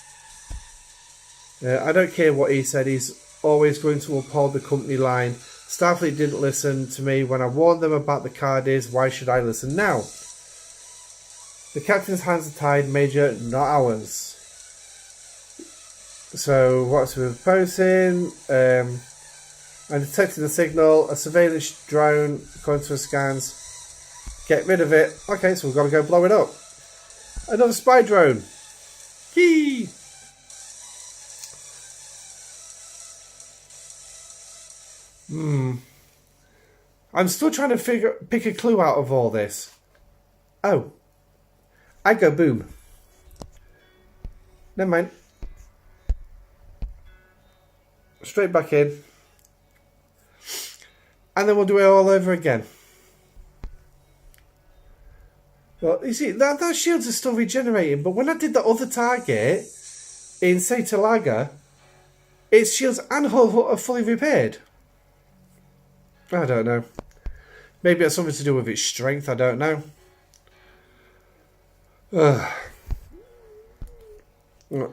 Speaker 1: I don't care what he said. He's always going to uphold the company line. Starfleet didn't listen to me when I warned them about the Cardis. Why should I listen now? The captain's hands are tied, Major, not ours. So, what's we proposing? I'm detecting the signal. A surveillance drone, according to the scans. Get rid of it. Okay, so we've got to go blow it up. Another spy drone. Yee! I'm still trying to pick a clue out of all this. Oh. I go boom. Never mind. Straight back in. And then we'll do it all over again. Well, you see, that shields are still regenerating, but when I did the other target in Satalaga, its shields and hull are fully repaired. I don't know. Maybe it's something to do with its strength, I don't know.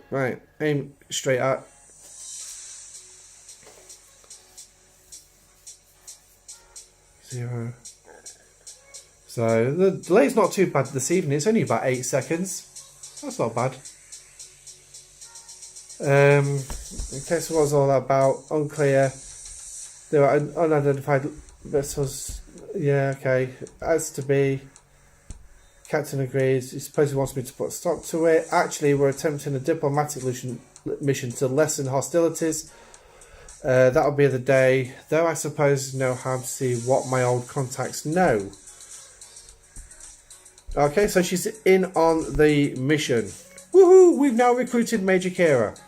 Speaker 1: Right, aim straight at. Zero. So the delay's not too bad this evening. It's only about 8 seconds. That's not bad. Okay, so what was all that about? Unclear. There are unidentified vessels. Yeah, okay. As to be. Captain agrees. He supposedly wants me to put a stop to it. Actually, we're attempting a diplomatic mission to lessen hostilities. That'll be the day. Though I suppose no harm to see what my old contacts know. Okay, so she's in on the mission. Woohoo! We've now recruited Major Kira.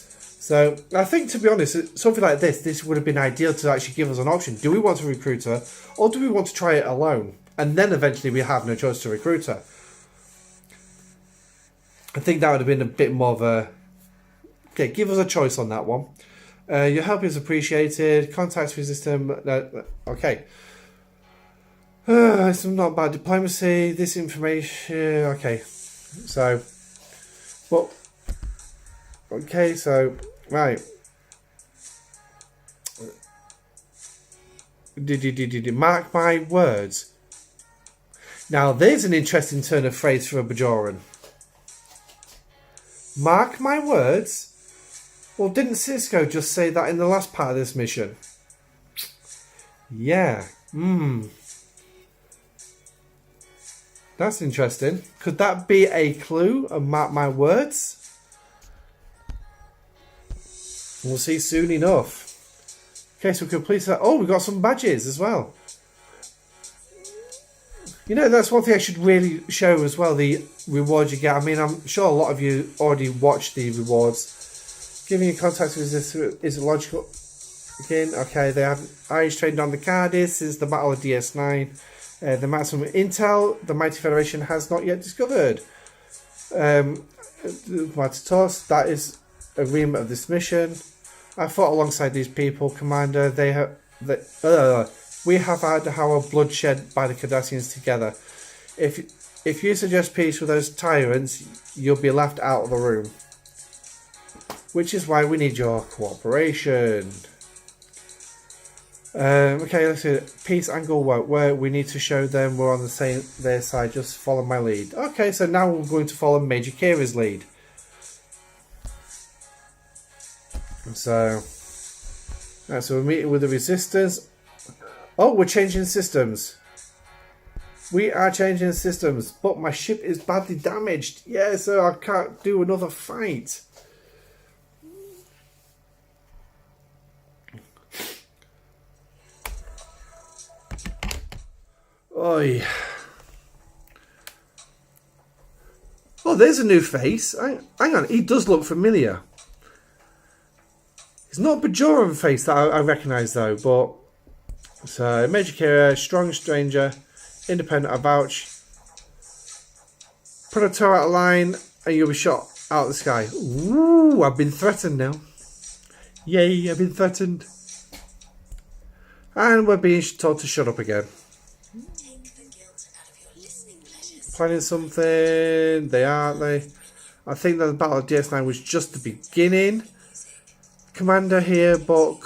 Speaker 1: So, I think, to be honest, something like this would have been ideal to actually give us an option. Do we want to recruit her, or do we want to try it alone? And then eventually we have no choice to recruit her. I think that would have been a bit more of a... Okay, give us a choice on that one. Your help is appreciated. Contacts resistant. Okay. It's not about diplomacy. This information... Okay. So... Well... Okay, so... Right. Mark my words. Now, there's an interesting turn of phrase for a Bajoran. Mark my words? Well, didn't Cisco just say that in the last part of this mission? Yeah. That's interesting. Could that be a clue? And mark my words? We'll see soon enough. Okay, so we complete that. Oh, we got some badges as well. You know, that's one thing I should really show as well, the rewards you get. I mean, I'm sure a lot of you already watched the rewards. Giving you contacts with this is logical. Again, okay, they have Irish trained on the Cardis since the Battle of DS9. The maximum intel the Mighty Federation has not yet discovered. Toss, that is a remit of this mission. I fought alongside these people, Commander. We have had our blood shed by the Cardassians together. If you suggest peace with those tyrants, you'll be left out of the room. Which is why we need your cooperation. Okay, let's see. Peace angle won't work. We need to show them we're on their side. Just follow my lead. Okay, so now we're going to follow Major Kira's lead. So we're meeting with the Resistance. Oh, we're changing systems. We are changing systems, but my ship is badly damaged. Yeah, so I can't do another fight. Oi. Oh, there's a new face. Hang on, he does look familiar. It's not a Bajoran face that I recognise though, but... So, Major Kira, strong stranger, independent, I vouch. Put a toe out of line and you'll be shot out of the sky. Ooh, I've been threatened now. Yay, I've been threatened. And we're being told to shut up again. Planning something, they aren't they? I think that the Battle of DS9 was just the beginning. commander here, but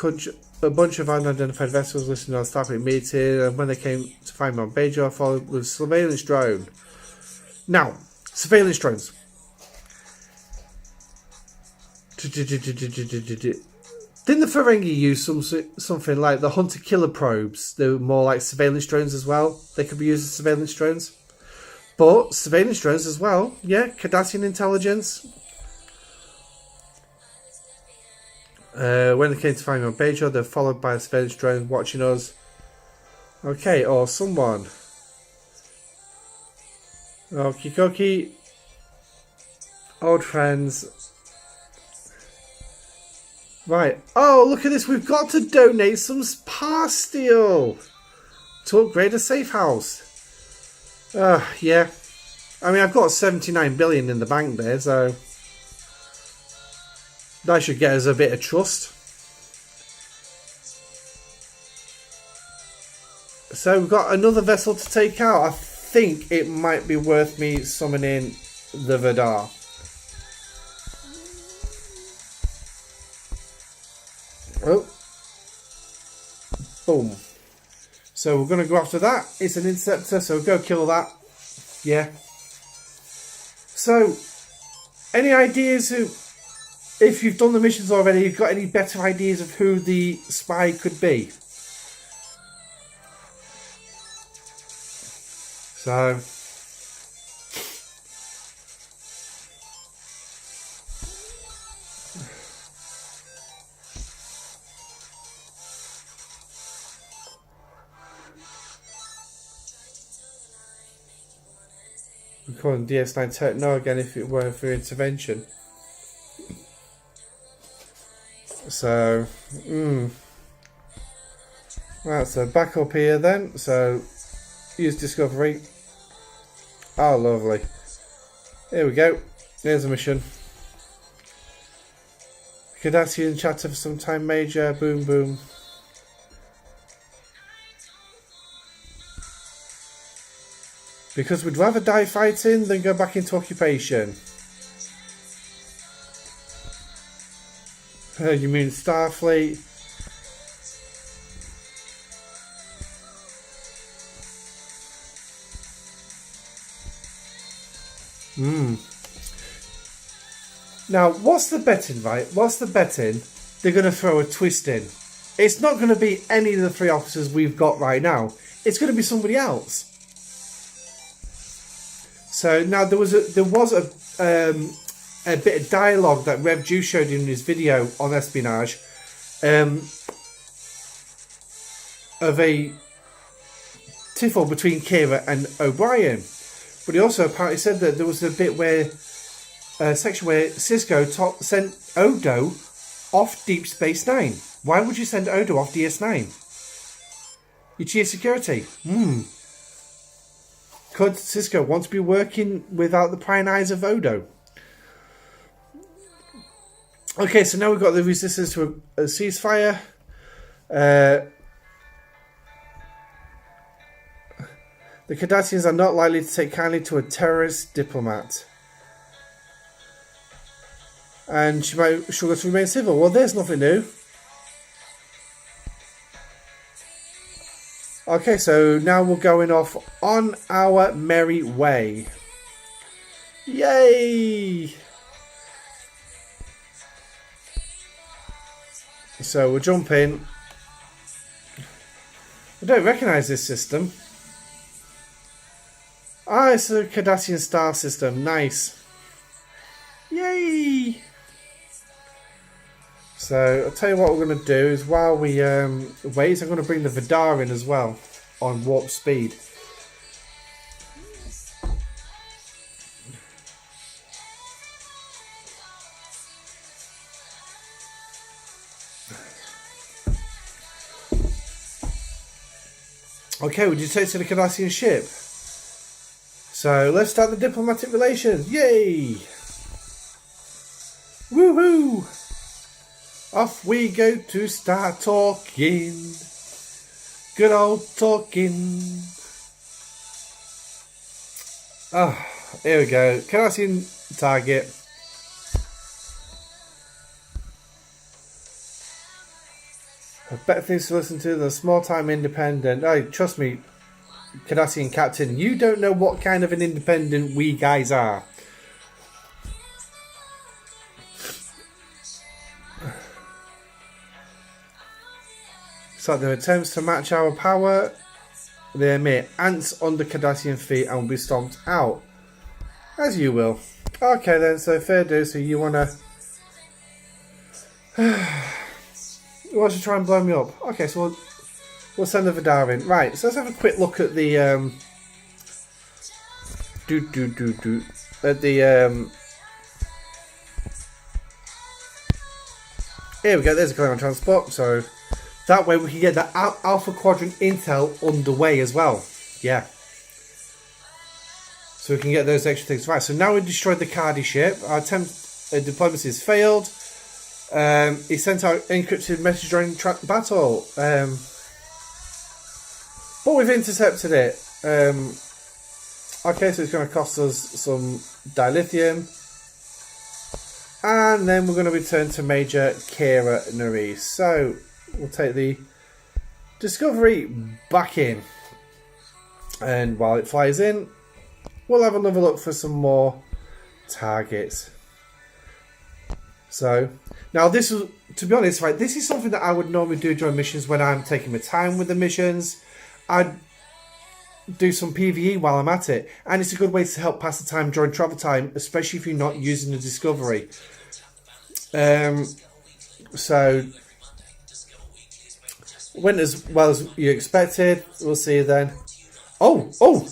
Speaker 1: a bunch of unidentified vessels listening on Starfleet meeting, and when they came to find me on Bajor, I followed with a surveillance drone. Now, surveillance drones. Didn't the Ferengi use something like the hunter-killer probes? They were more like surveillance drones as well. They could be used as surveillance drones. But surveillance drones as well. Yeah, Cardassian intelligence. When they came to find me on Bajor, they're followed by a surveillance drone watching us. Okay, or someone. Okie dokie. Old friends. Right. Oh, look at this. We've got to donate some spar steel to upgrade a safe house. Yeah. I mean, I've got 79 billion in the bank there, so that should get us a bit of trust. So we've got another vessel to take out. I think it might be worth me summoning the Vidar. Oh. Boom. So we're going to go after that. It's an interceptor, so go kill that. Yeah. So, any ideas who, if you've done the missions already, you've got any better ideas of who the spy could be? So, we call him DS9 Techno again if it weren't for intervention. So, right, so back up here then. So, use discovery. Oh, lovely. Here we go. There's a mission. Cardassian chatter for some time, Major. Boom, boom. Because we'd rather die fighting than go back into occupation. You mean Starfleet? Now, what's the betting, right? What's the betting? They're going to throw a twist in. It's not going to be any of the three officers we've got right now. It's going to be somebody else. So now there was a bit of dialogue that Rev Jew showed in his video on espionage of a tiffle between Kira and O'Brien. But he also apparently said that there was a bit where section where Cisco sent Odo off Deep Space Nine. Why would you send Odo off DS9? Your chief security. Could Cisco want to be working without the prying eyes of Odo? Okay, so now we've got the resistance to a ceasefire. The Cardassians are not likely to take kindly to a terrorist diplomat. And she might struggle to remain civil. Well, there's nothing new. Okay, so now we're going off on our merry way. Yay! So we'll jump in. I don't recognise this system. Ah, it's a Cardassian star system. Nice. Yay! So I'll tell you what we're going to do is while we wait, I'm going to bring the Vidar in as well on warp speed. Okay, would you take to the Cardassian ship? So let's start the diplomatic relations. Yay! Woohoo! Off we go to start talking. Good old talking. Oh, here we go. Cardassian target. Better things to listen to than small-time independent. Oh, trust me, Cardassian Captain, you don't know what kind of an independent we guys are. So their attempts to match our power, they emit ants under Cardassian feet and will be stomped out. As you will. Okay then, so fair do, so you wanna... You want to try and blow me up? Okay, so we'll send the Vidar in. Right, so let's have a quick look at the here we go, there's a Klingon transport, so that way we can get the Alpha Quadrant intel underway as well. Yeah. So we can get those extra things. Right, so now we've destroyed the Cardi ship. Our attempt at diplomacy has failed. He sent out encrypted message during battle. But we've intercepted it. Okay, so it's going to cost us some dilithium. And then we're going to return to Major Kira Nerys. So we'll take the Discovery back in. And while it flies in, we'll have another look for some more targets. So, now this is, to be honest, right, this is something that I would normally do during missions when I'm taking my time with the missions. I'd do some PvE while I'm at it. And it's a good way to help pass the time during travel time, especially if you're not using the Discovery. So, went as well as you expected. We'll see you then. Oh!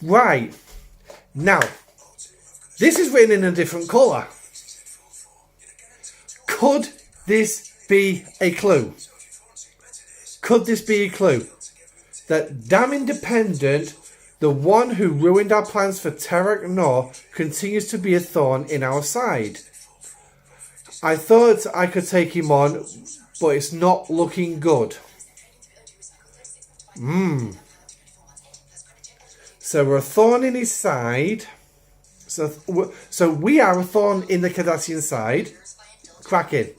Speaker 1: Right. Now, this is written in a different colour. Could this be a clue? Could this be a clue? That damn independent, the one who ruined our plans for Terrak Nor, continues to be a thorn in our side. I thought I could take him on, but it's not looking good. So we're a thorn in his side. So we are a thorn in the Cardassian side. Cracking.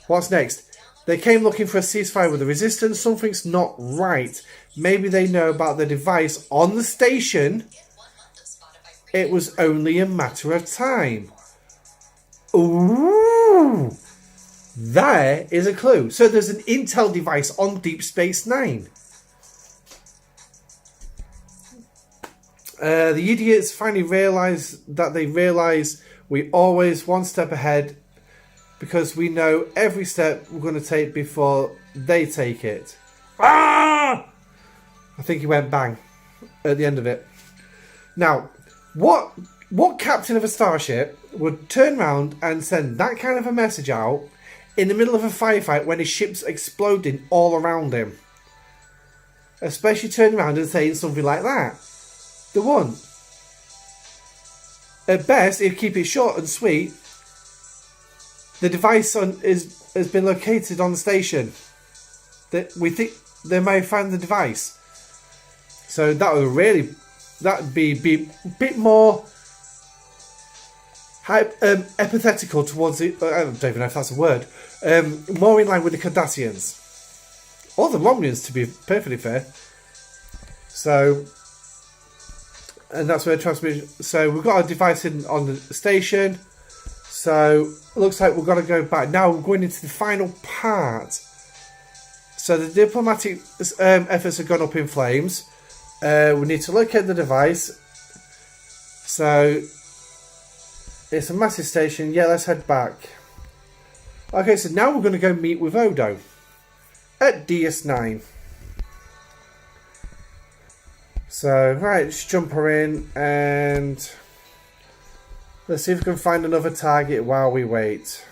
Speaker 1: What's next? They came looking for a ceasefire with the Resistance. Something's not right. Maybe they know about the device on the station. It was only a matter of time. Ooh! There is a clue. So there's an intel device on Deep Space Nine. The idiots finally realise that we always one step ahead because we know every step we're going to take before they take it. Ah! I think he went bang at the end of it. Now, what captain of a starship would turn around and send that kind of a message out in the middle of a firefight when his ship's exploding all around him? Especially turn around and saying something like that. The one. At best, he'd keep it short and sweet. The device has been located on the station. That we think they may have found the device. So that'd be a bit more epithetical towards it. I don't even know if that's a word. More in line with the Cardassians. Or the Romulans, to be perfectly fair. So, and that's where transmission. So we've got a device on the station. So it looks like we're going to go back. Now we're going into the final part. So the diplomatic efforts have gone up in flames. We need to locate the device. So it's a massive station. Yeah, let's head back. Okay, so now we're going to go meet with Odo at DS9. So, right, let's jump her in and let's see if we can find another target while we wait.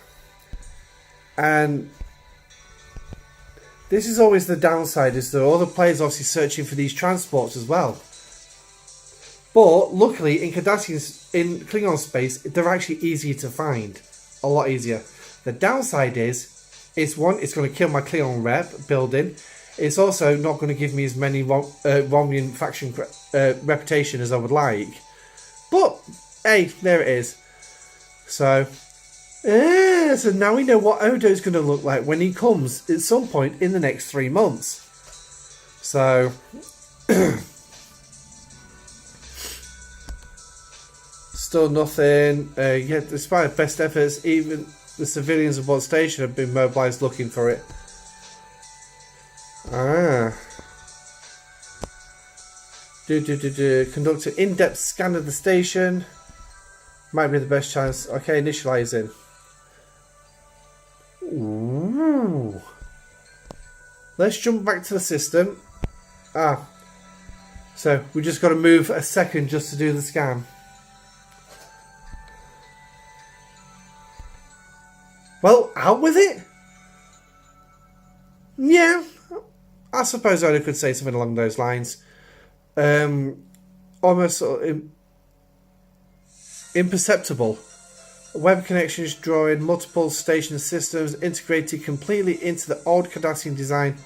Speaker 1: And this is always the downside, is that all the players are obviously searching for these transports as well. But luckily, in Klingon space, they're actually easier to find. A lot easier. The downside is, it's going to kill my Klingon rep building. It's also not going to give me as many Romulan faction reputation as I would like. But, hey, there it is. So, So now we know what Odo's going to look like when he comes at some point in the next 3 months. So... Still nothing. Yet, despite best efforts, even the civilians aboard station have been mobilised looking for it. Conduct an in-depth scan of the station. Might be the best chance. Okay, initialising. Ooh. Let's jump back to the system. So we just got to move a second just to do the scan. Well, out with it? Yeah, I suppose I could say something along those lines. Almost sort of imperceptible. Web connections drawing multiple station systems integrated completely into the old Cardassian design.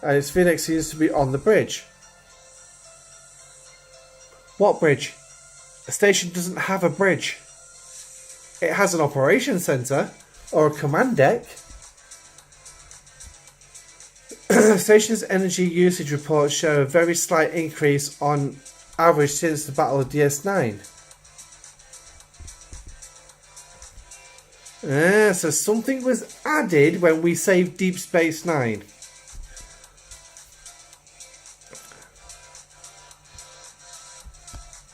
Speaker 1: And its Phoenix seems to be on the bridge. What bridge? A station doesn't have a bridge. It has an operations centre or a command deck. Station's energy usage reports show a very slight increase on average since the Battle of DS9. So something was added when we saved Deep Space Nine.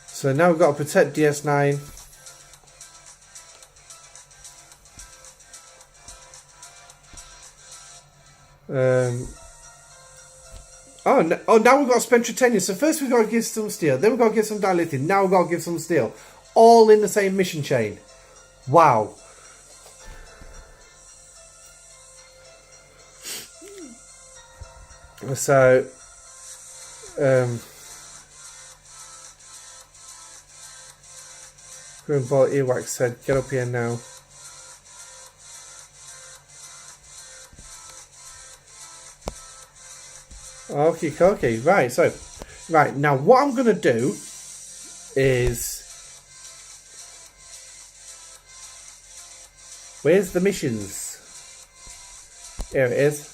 Speaker 1: So now we've got to protect DS9. Now we've got to spend titanium. So first we've got to give some steel, then we've got to give some dilithium, now we've got to give some steel. All in the same mission chain. Wow. So, Greenball Earwax said, get up here now. Okay, right, so, right, now what I'm going to do is, where's the missions? Here it is.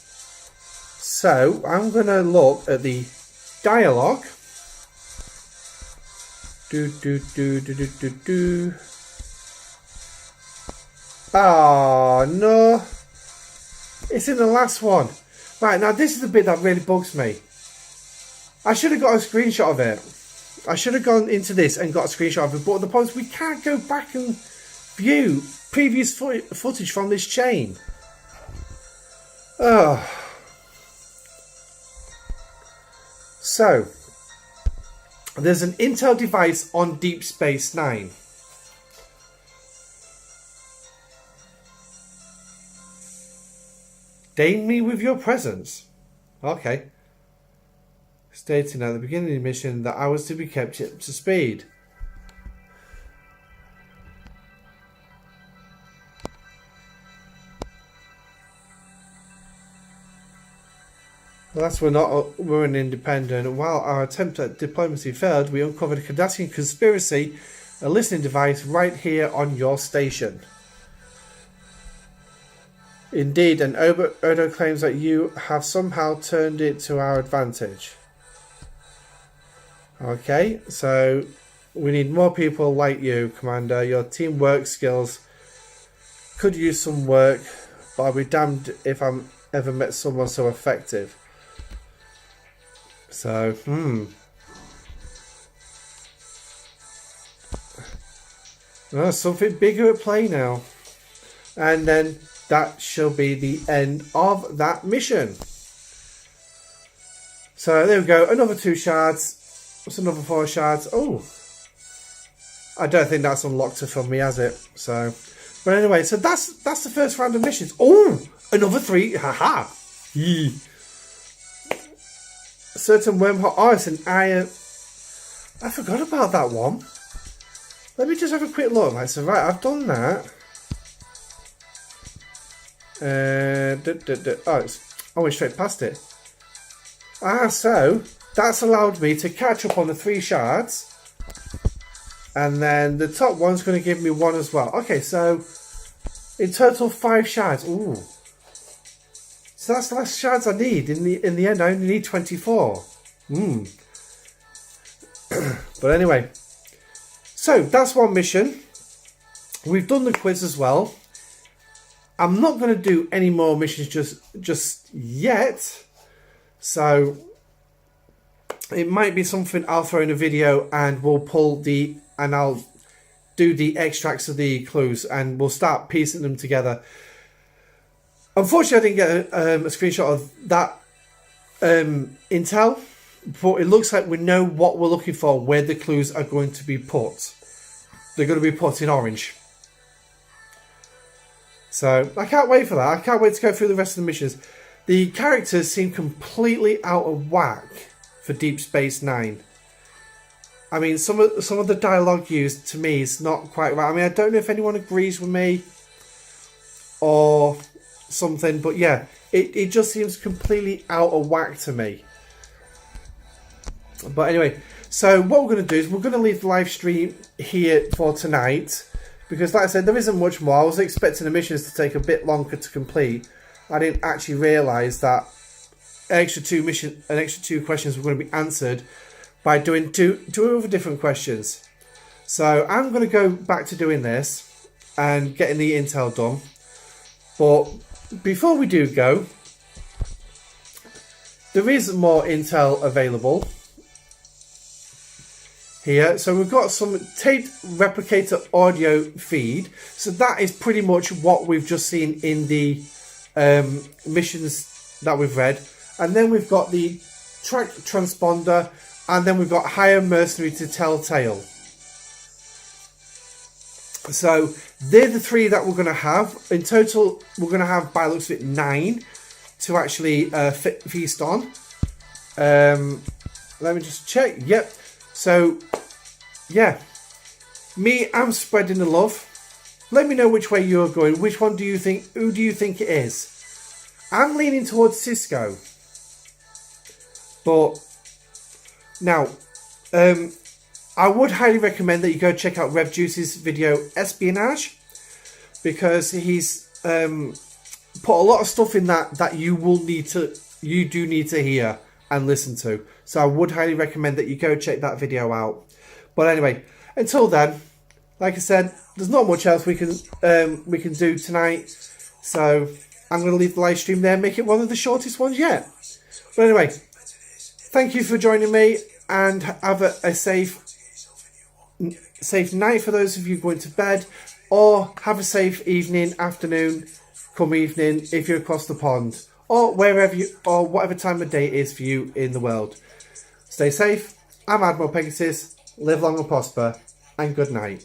Speaker 1: So, I'm going to look at the dialogue. Oh, no. It's in the last one. Right, now this is the bit that really bugs me. I should have got a screenshot of it. I should have gone into this and got a screenshot of it, but the point is we can't go back and view previous footage from this chain. Oh. So, there's an Intel device on Deep Space Nine. Deign me with your presence. Okay. Stating at the beginning of the mission that I was to be kept up to speed. Alas, we're an independent. While our attempt at diplomacy failed, we uncovered a Cardassian conspiracy, a listening device right here on your station. Indeed, and Odo claims that you have somehow turned it to our advantage. Okay, so we need more people like you, Commander. Your teamwork skills could use some work, but I'll be damned if I'm ever met someone so effective. So, oh, something bigger at play now. And then that shall be the end of that mission. So there we go, another 2 shards. What's another 4 shards? Oh, I don't think that's unlocked it for me, has it? So, but anyway, so that's the first round of missions. Oh, another 3. Haha. Yee. Certain wormhole. Oh, it's an iron. I forgot about that one. Let me just have a quick look. Right, so right, I've done that. Oh, I went straight past it. So that's allowed me to catch up on the 3 shards, and then the top one's going to give me 1 as well. Okay, so In total, 5 shards. Ooh. So that's the last shards I need. In the end, I only need 24. But anyway, so that's one mission. We've done the quiz as well. I'm not going to do any more missions just yet. So it might be something I'll throw in a video, and I'll do the extracts of the clues, and we'll start piecing them together. Unfortunately, I didn't get a screenshot of that intel, but it looks like we know what we're looking for, where the clues are going to be put. They're going to be put in orange. So I can't wait for that. I can't wait to go through the rest of the missions. The characters seem completely out of whack for Deep Space Nine. I mean, some of the dialogue used to me is not quite right. I mean, I don't know if anyone agrees with me or something, but yeah, it just seems completely out of whack to me. But anyway, so what we're going to do is we're going to leave the live stream here for tonight, because like I said, there isn't much more. I was expecting the missions to take a bit longer to complete. I didn't actually realise that an extra two questions were going to be answered by doing two other different questions. So I'm going to go back to doing this and getting the intel done. But before we do go, there is more intel available here. So we've got some tape replicator audio feed. So that is pretty much what we've just seen in the missions that we've read. And then we've got the track transponder, and then we've got hire mercenary to telltale. So they're the 3 that we're going to have. In total, we're going to have, by the looks of it, 9 to actually feast on. Let me just check. Yep. So, yeah. Me, I'm spreading the love. Let me know which way you're going. Which one do you think? Who do you think it is? I'm leaning towards Cisco. But now, I would highly recommend that you go check out Rev Juice's video Espionage, because he's put a lot of stuff in that you do need to hear and listen to. So I would highly recommend that you go check that video out. But anyway, until then, like I said, there's not much else we can do tonight. So I'm going to leave the live stream there, make it one of the shortest ones yet. But anyway, thank you for joining me, and have a safe night for those of you going to bed, or have a safe evening, afternoon, come evening if you're across the pond, or whatever time of day it is for you in the world. Stay safe. I'm Admiral Pegasus. Live long and prosper, and good night.